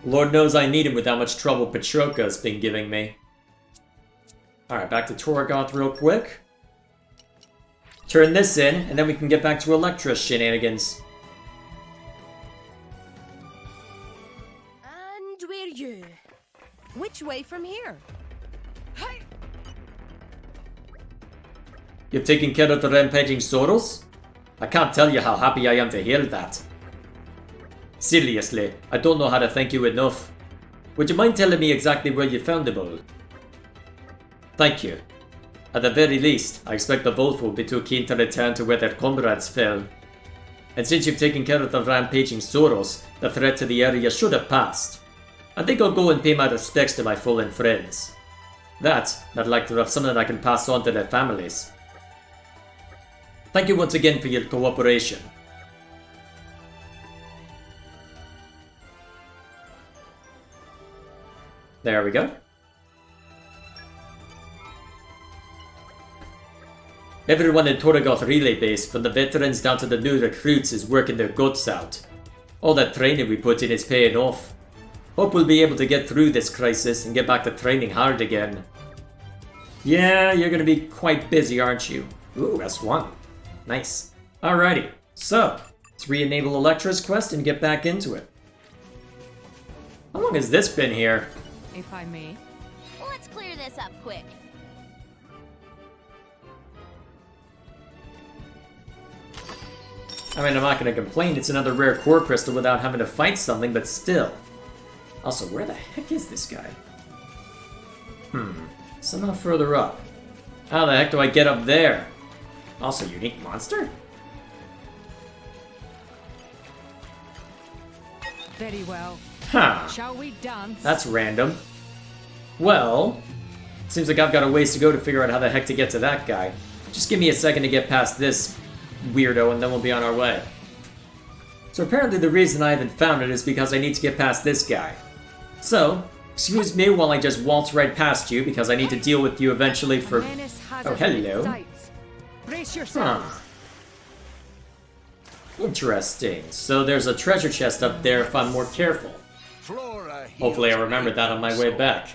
Lord knows I need him with how much trouble Petroka's been giving me. Alright, back to Torgoth real quick. Turn this in, and then we can get back to Electra's shenanigans. And we're you. Which way from here? You've taken care of the rampaging Soros? I can't tell you how happy I am to hear that. Seriously, I don't know how to thank you enough. Would you mind telling me exactly where you found them all? Thank you. At the very least, I expect the Wolf will be too keen to return to where their comrades fell. And since you've taken care of the rampaging Soros, the threat to the area should have passed. I think I'll go and pay my respects to my fallen friends. That, I'd like to have something I can pass on to their families. Thank you once again for your cooperation. There we go. Everyone in Torgoth Relay Base, from the veterans down to the new recruits, is working their guts out. All that training we put in is paying off. Hope we'll be able to get through this crisis and get back to training hard again. Yeah, you're gonna be quite busy, aren't you? Ooh, S1. Nice. Alrighty, so, let's re-enable Electra's quest and get back into it. How long has this been here? If I may. Let's clear this up quick. I mean, I'm not gonna complain, it's another rare core crystal without having to fight something, but still. Also, where the heck is this guy? Somehow further up. How the heck do I get up there? Also, unique monster? Very well. Huh. Shall we dance? That's random. Well, seems like I've got a ways to go to figure out how the heck to get to that guy. Just give me a second to get past this weirdo and then we'll be on our way. So apparently the reason I haven't found it is because I need to get past this guy. So, excuse me while I just waltz right past you because I need to deal with you eventually for... Oh, hello. Brace yourself. Huh. Interesting. So there's a treasure chest up there if I'm more careful. Hopefully I remembered that on my way back.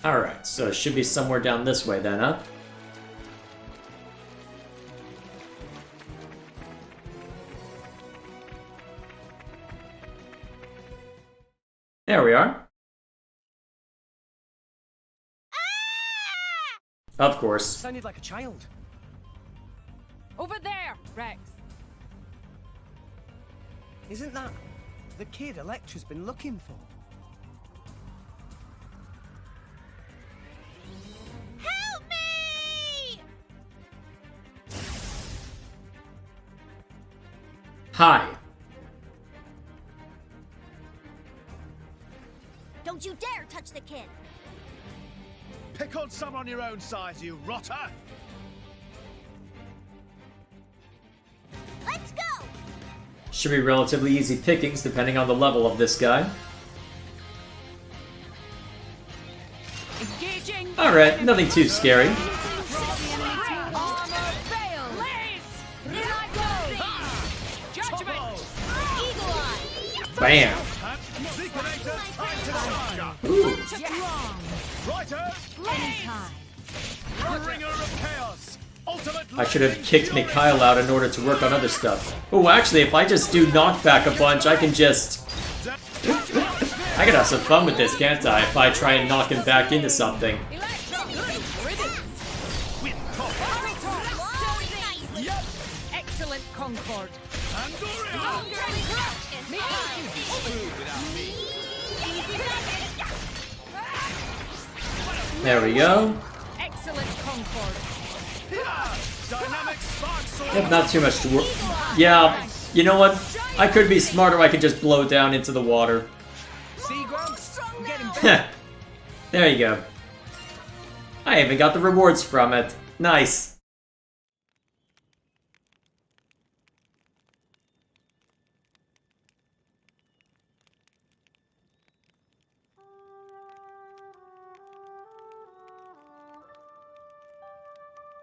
Alright, so it should be somewhere down this way then, huh? There we are. Of course. Sounded like a child. Over there, Rex. Isn't that the kid Electra's been looking for? Help me! Hi. Don't you dare touch the kid! Pick on someone your own size, you rotter! Let's go! Should be relatively easy pickings depending on the level of this guy. Engaging. Alright, nothing too scary. Bam! Ooh. I should have kicked Mikhail out in order to work on other stuff. Oh, actually, if I just do knockback a bunch, I can just... I can have some fun with this, can't I? If I try and knock him back into something. Excellent Concord. There we go. Excellent Concord. Dynamic spark sword. Yep, not too much to work. Yeah, you know what? I could be smarter. I could just blow it down into the water. See, Grumps? I'm getting better. There you go. I even got the rewards from it. Nice.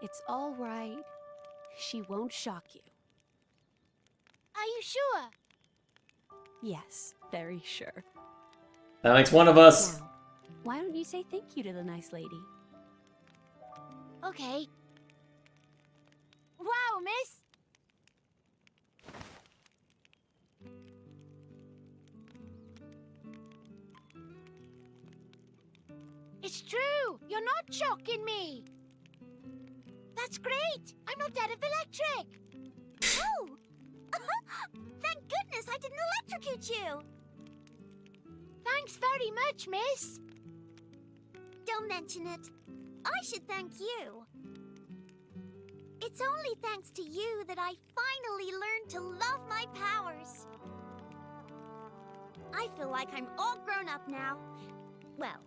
It's all right. She won't shock you. Are you sure? Yes, very sure. That makes one of us. Now, why don't you say thank you to the nice lady? Okay. Wow, miss! It's true! You're not shocking me! That's great! I'm not dead of the electric! Oh! Thank goodness I didn't electrocute you! Thanks very much, miss! Don't mention it. I should thank you. It's only thanks to you that I finally learned to love my powers. I feel like I'm all grown up now. Well,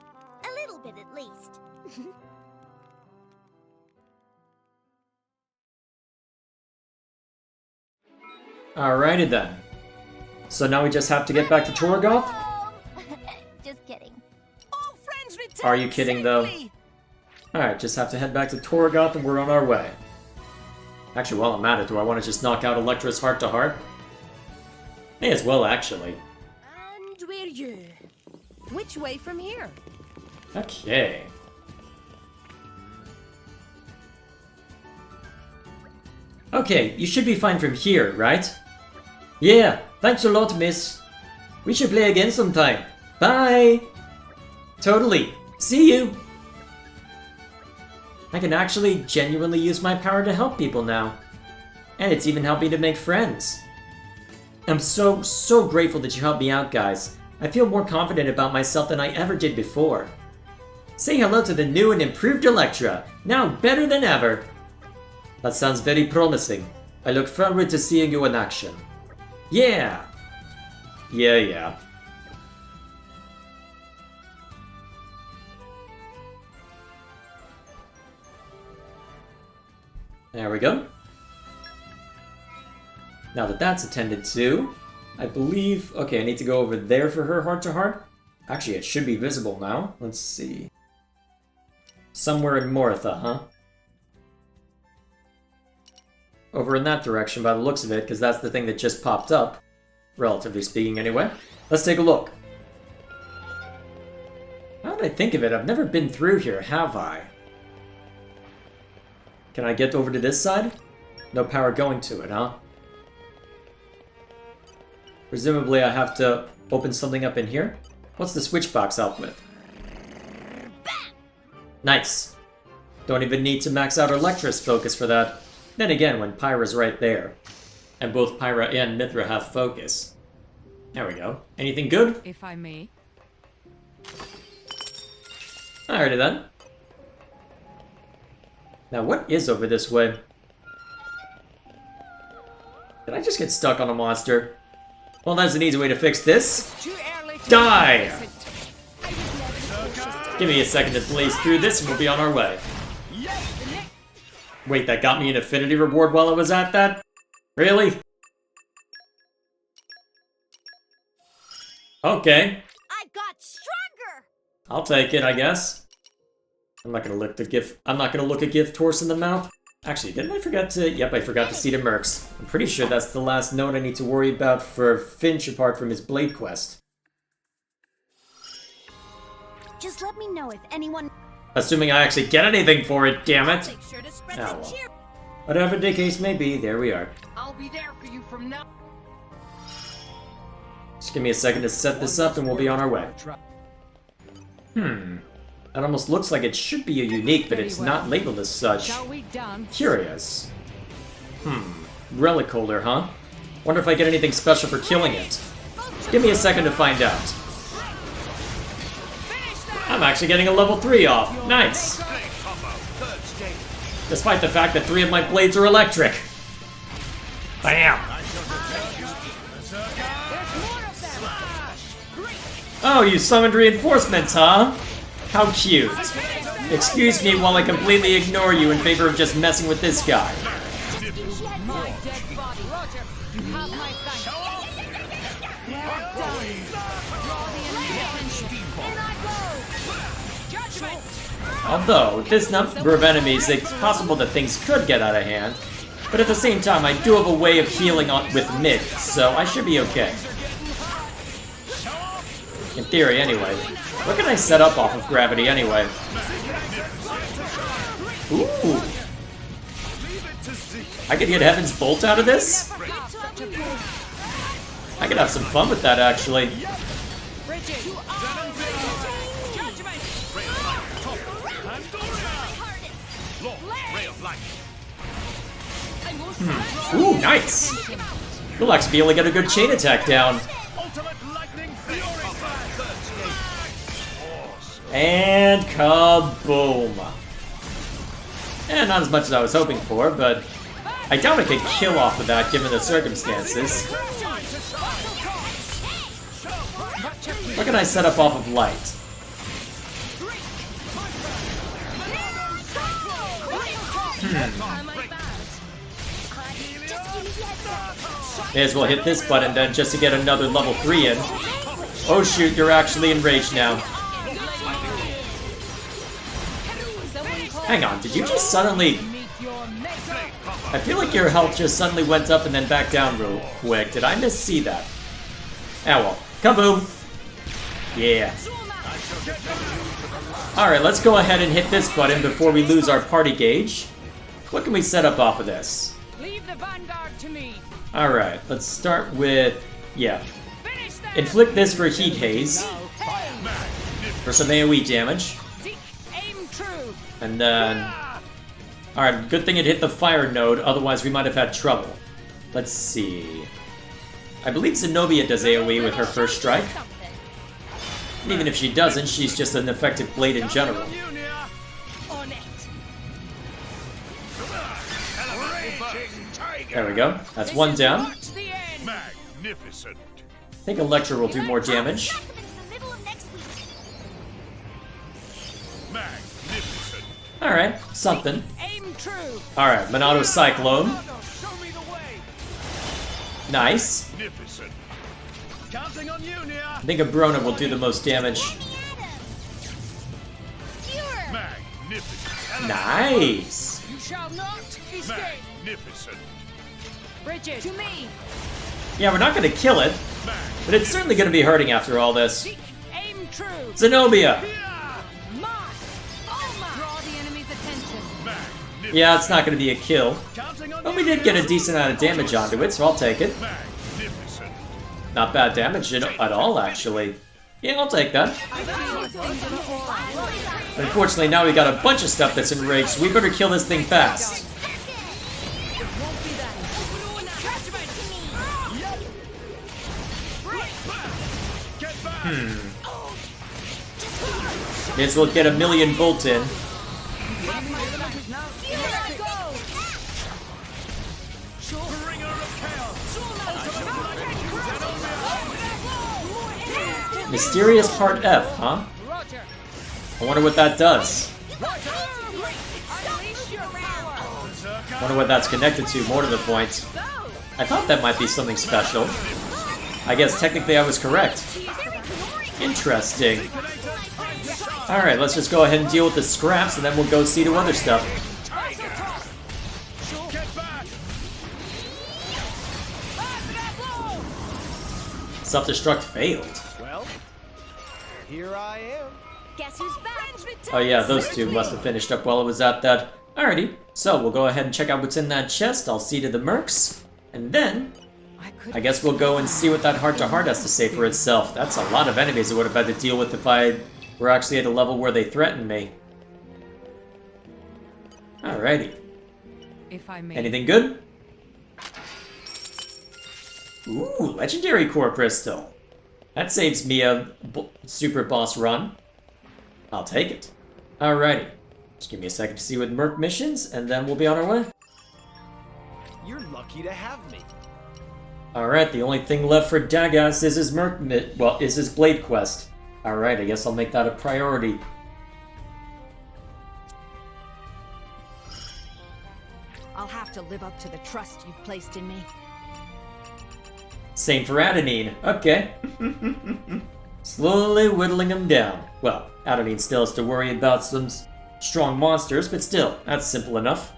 a little bit at least. Alrighty then. So now we just have to get back to Torgoth? Just kidding. All friends return Are you kidding though? safely. Alright, just have to head back to Torgoth and we're on our way. Actually, while I'm at it, do I want to just knock out Electra's heart to heart? May as well, actually. And we're you. Which way from here? Okay. Okay, you should be fine from here, right? Yeah, thanks a lot, miss. We should play again sometime. Bye! Totally. See you! I can actually genuinely use my power to help people now. And it's even helped me to make friends. I'm so grateful that you helped me out, guys. I feel more confident about myself than I ever did before. Say hello to the new and improved Electra, now better than ever. That sounds very promising. I look forward to seeing you in action. Yeah! Yeah. There we go. Now that that's attended to, I believe... Okay, I need to go over there for her heart-to-heart. Actually, it should be visible now. Let's see. Somewhere in Moritha, huh? Over in that direction by the looks of it, because that's the thing that just popped up. Relatively speaking, anyway. Let's take a look. Now that I think of it, I've never been through here, have I? Can I get over to this side? No power going to it, huh? Presumably I have to open something up in here. What's the switch box help with? Nice. Don't even need to max out Electra's focus for that. Then again, when Pyra's right there. And both Pyra and Mithra have focus. There we go. Anything good? If I may. Alrighty then. Now what is over this way? Did I just get stuck on a monster? Well, there's an easy way to fix this. Die! Give me a second to blaze through this and we'll be on our way. Wait, that got me an affinity reward while I was at that? Really? Okay. I got stronger! I'll take it, I guess. I'm not gonna look a gift horse in the mouth. Actually, didn't I forget to... Yep, I forgot to see the Mercs. I'm pretty sure that's the last note I need to worry about for Finch apart from his Blade quest. Just let me know if anyone... Assuming I actually get anything for it, damn it! Make sure to spread Oh, the well. cheer. Whatever the case may be, there we are. I'll be there for you from now. Just give me a second to set this up and we'll be on our way. That almost looks like it should be a unique, but it's not labeled as such. Shall we dance? Curious. Relic holder, huh? Wonder if I get anything special for killing it. Give me a second to find out. I'm actually getting a level 3 off. Nice. Despite the fact that 3 of my blades are electric. Bam! Oh, you summoned reinforcements, huh? How cute. Excuse me while I completely ignore you in favor of just messing with this guy. My dead body. Roger, you have my thanks. Well done. Draw the enemy's attention. In I go. Judgment. Although, with this number of enemies, it's possible that things could get out of hand. But at the same time, I do have a way of healing with mid, so I should be okay. In theory, anyway. What can I set up off of gravity, anyway? Ooh. I could get Heaven's Bolt out of this? I could have some fun with that, actually. Ooh, nice! We'll actually be able to get a good chain attack down. And kaboom! And not as much as I was hoping for, but I doubt I could kill off of that given the circumstances. What can I set up off of light? May as well hit this button then just to get another level 3 in. Oh shoot, you're actually enraged now. Hang on, did you just suddenly... I feel like your health just suddenly went up and then back down real quick. Did I missee that? Ah well. Kaboom! Yeah. Alright, let's go ahead and hit this button before we lose our party gauge. What can we set up off of this? Leave the vanguard to me. Alright, let's start with... yeah. Inflict this for Heat Haze. For some AoE damage. Aim true. And then... alright, good thing it hit the fire node, otherwise we might have had trouble. Let's see... I believe Zenobia does AoE with her first strike. And even if she doesn't, she's just an effective blade in general. There we go. That's one down. Magnificent. I think Electra will do more damage. Magnificent. Alright, something. Aim true. Alright, Monado Cyclone. Nice. Magnificent. Counting on you, Nia. I think Abrona will do the most damage. Magnificent. Nice. You shall not escape. Magnificent. Bridget. To me. Yeah, we're not going to kill it, but it's certainly going to be hurting after all this. Aim true. Zenobia! Mine. Draw the enemy's attention. Yeah, it's not going to be a kill. But we did get a decent amount of damage onto it, so I'll take it. Magnificent. Not bad damage at all, actually. Yeah, I'll take that. Unfortunately, now we got a bunch of stuff that's enraged, so we better kill this thing fast. May as well get a million volt in. Mysterious Part F, huh? I wonder what that does. Wonder what that's connected to, more to the point. I thought that might be something special. I guess technically I was correct. Interesting. Alright, let's just go ahead and deal with the scraps and then we'll go see to other stuff. Self-destruct failed. Well, here I am. Guess who's back? Oh yeah, those two must have finished up while it was at that. Alrighty, so we'll go ahead and check out what's in that chest. I'll see to the mercs. And then, I guess we'll go and see what that heart-to-heart has to say for itself. That's a lot of enemies I would have had to deal with if I were actually at a level where they threatened me. Alrighty. If I may. Anything good? Ooh, Legendary Core Crystal. That saves me a super boss run. I'll take it. Alrighty. Just give me a second to see with Merc missions, and then we'll be on our way. You're lucky to have me. Alright, the only thing left for Dagas is his is his Blade quest. Alright, I guess I'll make that a priority. I'll have to live up to the trust you've placed in me. Same for Adenine. Okay. Slowly whittling him down. Well, Adenine still has to worry about some strong monsters, but still, that's simple enough.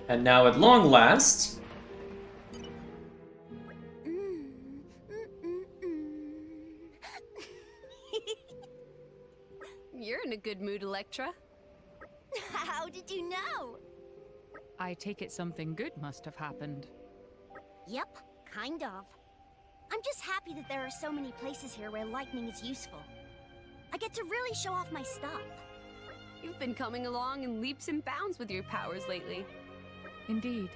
And now at long last... You're in a good mood, Electra. How did you know? I take it something good must have happened. Yep, kind of. I'm just happy that there are so many places here where lightning is useful. I get to really show off my stuff. You've been coming along in leaps and bounds with your powers lately. Indeed.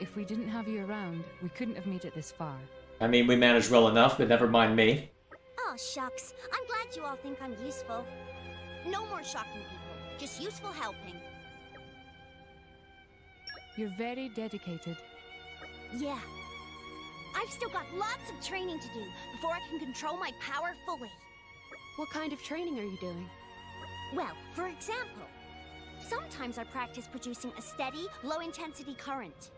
If we didn't have you around, we couldn't have made it this far. I mean, we managed well enough, but never mind me. Oh, shucks. I'm glad you all think I'm useful. No more shocking people, just useful helping. You're very dedicated. Yeah. I've still got lots of training to do before I can control my power fully. What kind of training are you doing? Well, for example, sometimes I practice producing a steady, low-intensity current.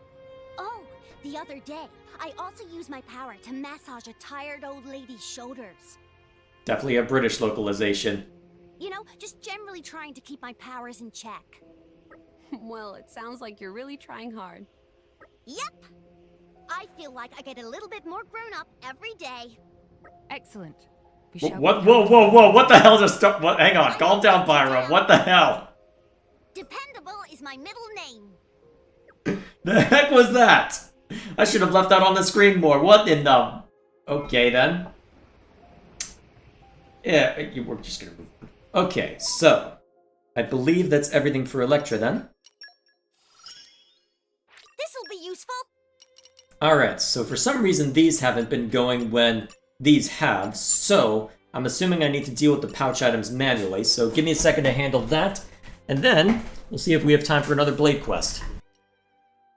Oh, the other day, I also used my power to massage a tired old lady's shoulders. Definitely a British localization. You know, just generally trying to keep my powers in check. Well, it sounds like you're really trying hard. Yep! I feel like I get a little bit more grown up every day. Excellent. What? Whoa! What the hell just stop? What? Hang on, calm down, Pyro. What the hell? Dependable is my middle name. The heck was that? I should have left that on the screen more. What in the... Okay, then. Yeah, we're just gonna move. Okay, so... I believe that's everything for Electra, then. This'll be useful. Alright, so for some reason these haven't been going when these have, so I'm assuming I need to deal with the pouch items manually, so give me a second to handle that, and then we'll see if we have time for another Blade quest.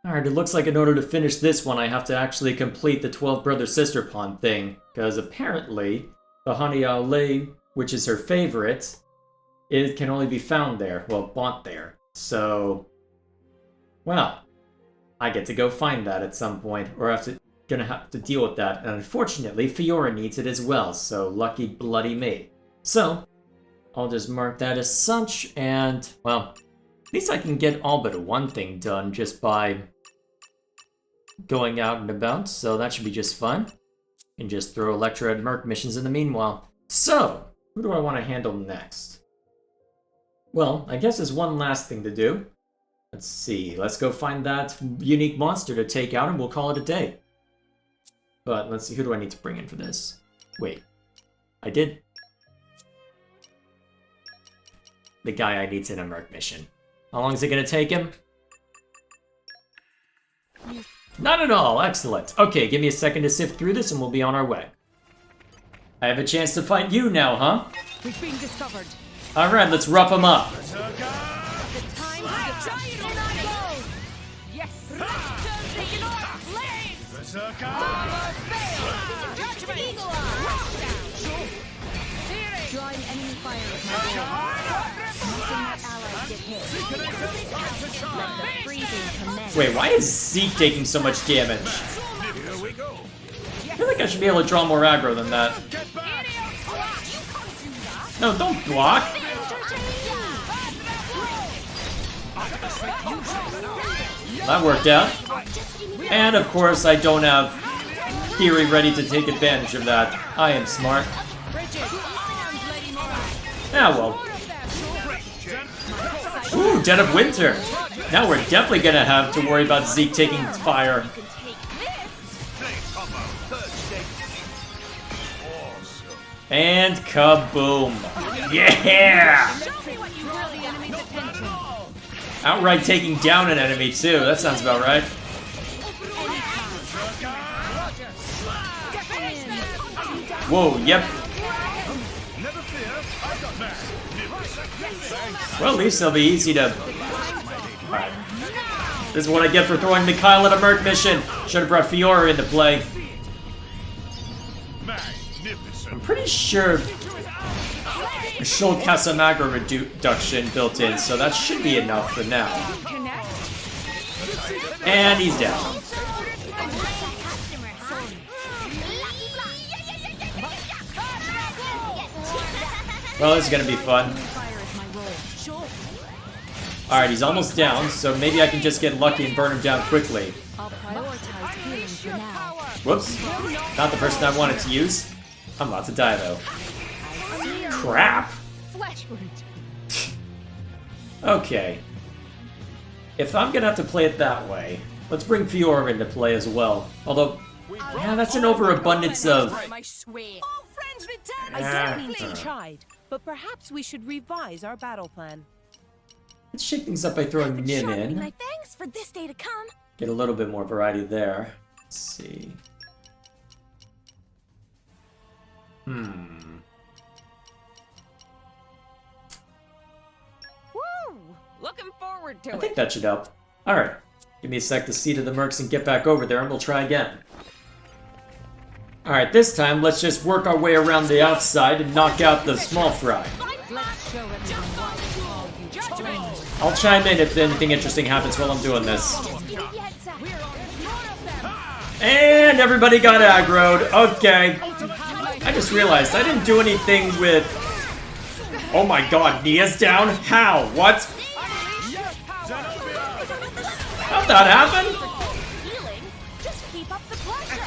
Alright, it looks like in order to finish this one I have to actually complete the 12 brother sister pond thing, because apparently the Honey Aule, which is her favorite, it can only be found there, well, bought there, so... Well... I get to go find that at some point, or gonna have to deal with that, and unfortunately, Fiora needs it as well, so lucky bloody me. So, I'll just mark that as such, and, well, at least I can get all but one thing done just by going out and about, so that should be just fun. And just throw Electra and Merc missions in the meanwhile. So, who do I want to handle next? Well, I guess there's one last thing to do. Let's see, let's go find that unique monster to take out and we'll call it a day. But let's see, who do I need to bring in for this? Wait, I did. The guy I need's in a Merc mission. How long is it gonna take him? Not at all, excellent. Okay, give me a second to sift through this and we'll be on our way. I have a chance to find you now, huh? We've been discovered. Alright, let's rough him up. Drawing enemy fire with my allies get hit. Let the freezing commence. Wait, why is Zeke taking so much damage? I feel like I should be able to draw more aggro than that. No, don't block! That worked out. And of course, I don't have Theory ready to take advantage of that. I am smart. Yeah, well. Ooh, Dead of Winter. Now we're definitely gonna have to worry about Zeke taking fire. And kaboom. Yeah! Outright taking down an enemy too. That sounds about right. Whoa, yep. Well, at least it'll be easy to... Alright. This is what I get for throwing Mikhail at a Merc mission. Should have brought Fiora into play. I'm pretty sure Shulk has some aggro reduction built in, so that should be enough for now. And he's down. Well, this is gonna be fun. Alright, he's almost down, so maybe I can just get lucky and burn him down quickly. Whoops. Not the person I wanted to use. I'm about to die, though. Crap! Okay. If I'm gonna have to play it that way, let's bring Fiora into play as well. Although, yeah, that's an overabundance of... I certainly tried, but perhaps we should revise our battle plan. Let's shake things up by throwing Nim in. My thanks for this day to come. Get a little bit more variety there. Let's see. Woo! Looking forward to I it. think that should help. Alright. Give me a sec to see to the Mercs and get back over there, and we'll try again. Alright, this time, let's just work our way around the outside and knock out the small fry. Let's show everyone why we call you strange. I'll chime in if anything interesting happens while I'm doing this. And everybody got aggroed. Okay. I just realized I didn't do anything with... Oh my god, Nia's down? How? What? How'd that happen? Just keep up the pressure.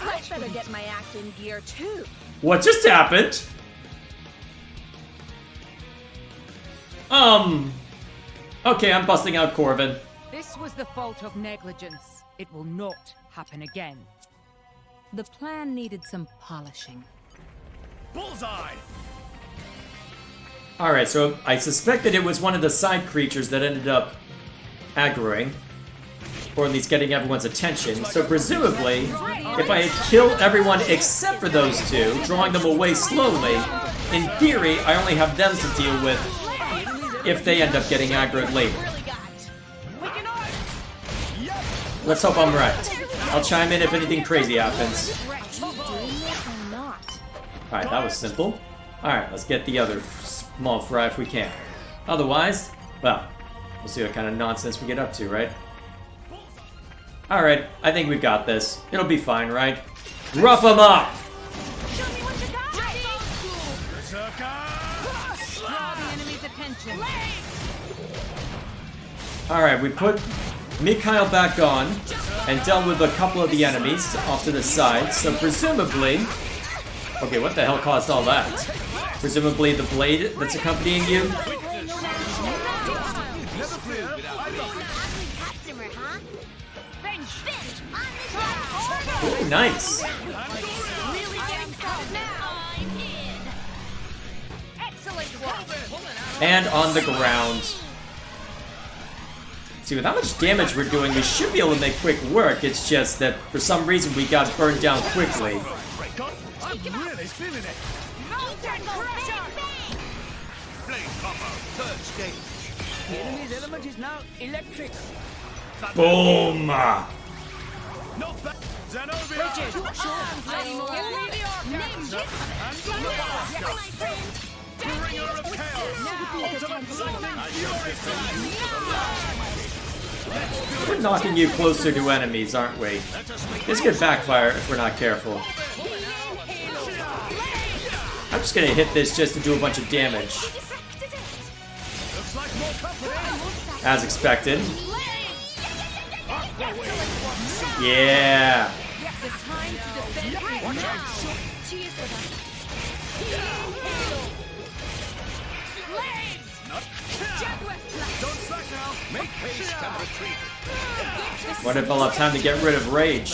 I better get my act in gear too. What just happened? Okay, I'm busting out Corvin. This was the fault of negligence. It will not happen again. The plan needed some polishing. Bullseye! Alright, so I suspected it was one of the side creatures that ended up aggroing. Or at least getting everyone's attention. So presumably, if I kill everyone except for those two, drawing them away slowly, in theory, I only have them to deal with if they end up getting aggroed later. Let's hope I'm right. I'll chime in if anything crazy happens. Alright, that was simple. Alright, let's get the other small fry if we can. Otherwise, well, we'll see what kind of nonsense we get up to, right? Alright, I think we've got this. It'll be fine, right? Rough them up! Draw the enemy's attention. Alright, we put Mikhail back on and dealt with a couple of the enemies off to the side, so presumably... Okay, what the hell caused all that? Presumably the blade that's accompanying you? Ooh, nice! And on the ground. See, with how much damage we're doing, we should be able to make quick work. It's just that for some reason we got burned down quickly. I'm really feeling it. Blade combo, third stage. The enemy's element is now electric. Boom! Not bad. Xenoblade! Bringer of chaos! Ultimate lightning fury! We're knocking you closer to enemies, aren't we? This could backfire if we're not careful. I'm just gonna hit this just to do a bunch of damage. As expected. Yeah! What if I'll have time to get rid of rage?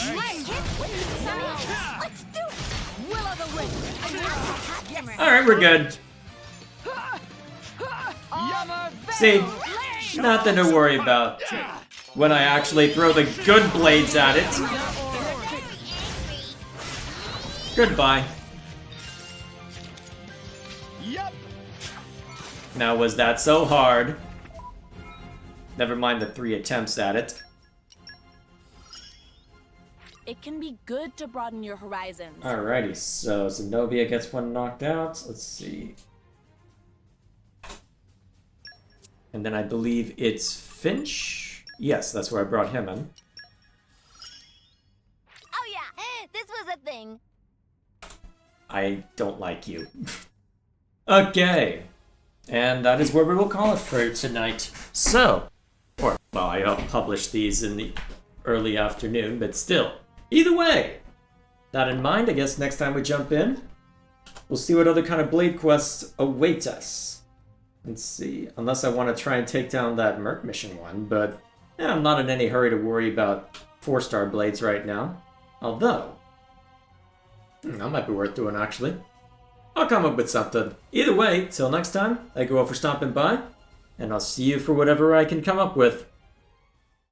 Alright, we're good. See, nothing to worry about when I actually throw the good blades at it. Goodbye. Yup. Now, was that so hard? Never mind the 3 attempts at it. It can be good to broaden your horizons. Alrighty, so Zenobia gets one knocked out. Let's see. And then I believe it's Finch? Yes, that's where I brought him in. Oh yeah, this was a thing. I don't like you. Okay. And that is where we will call it for tonight. So, well, I published these in the early afternoon, but still. Either way, that in mind, I guess next time we jump in, we'll see what other kind of blade quests await us. Let's see, unless I want to try and take down that Merc mission one, but I'm not in any hurry to worry about 4-star blades right now. Although, that might be worth doing actually. I'll come up with something. Either way, till next time, thank you all for stopping by, and I'll see you for whatever I can come up with.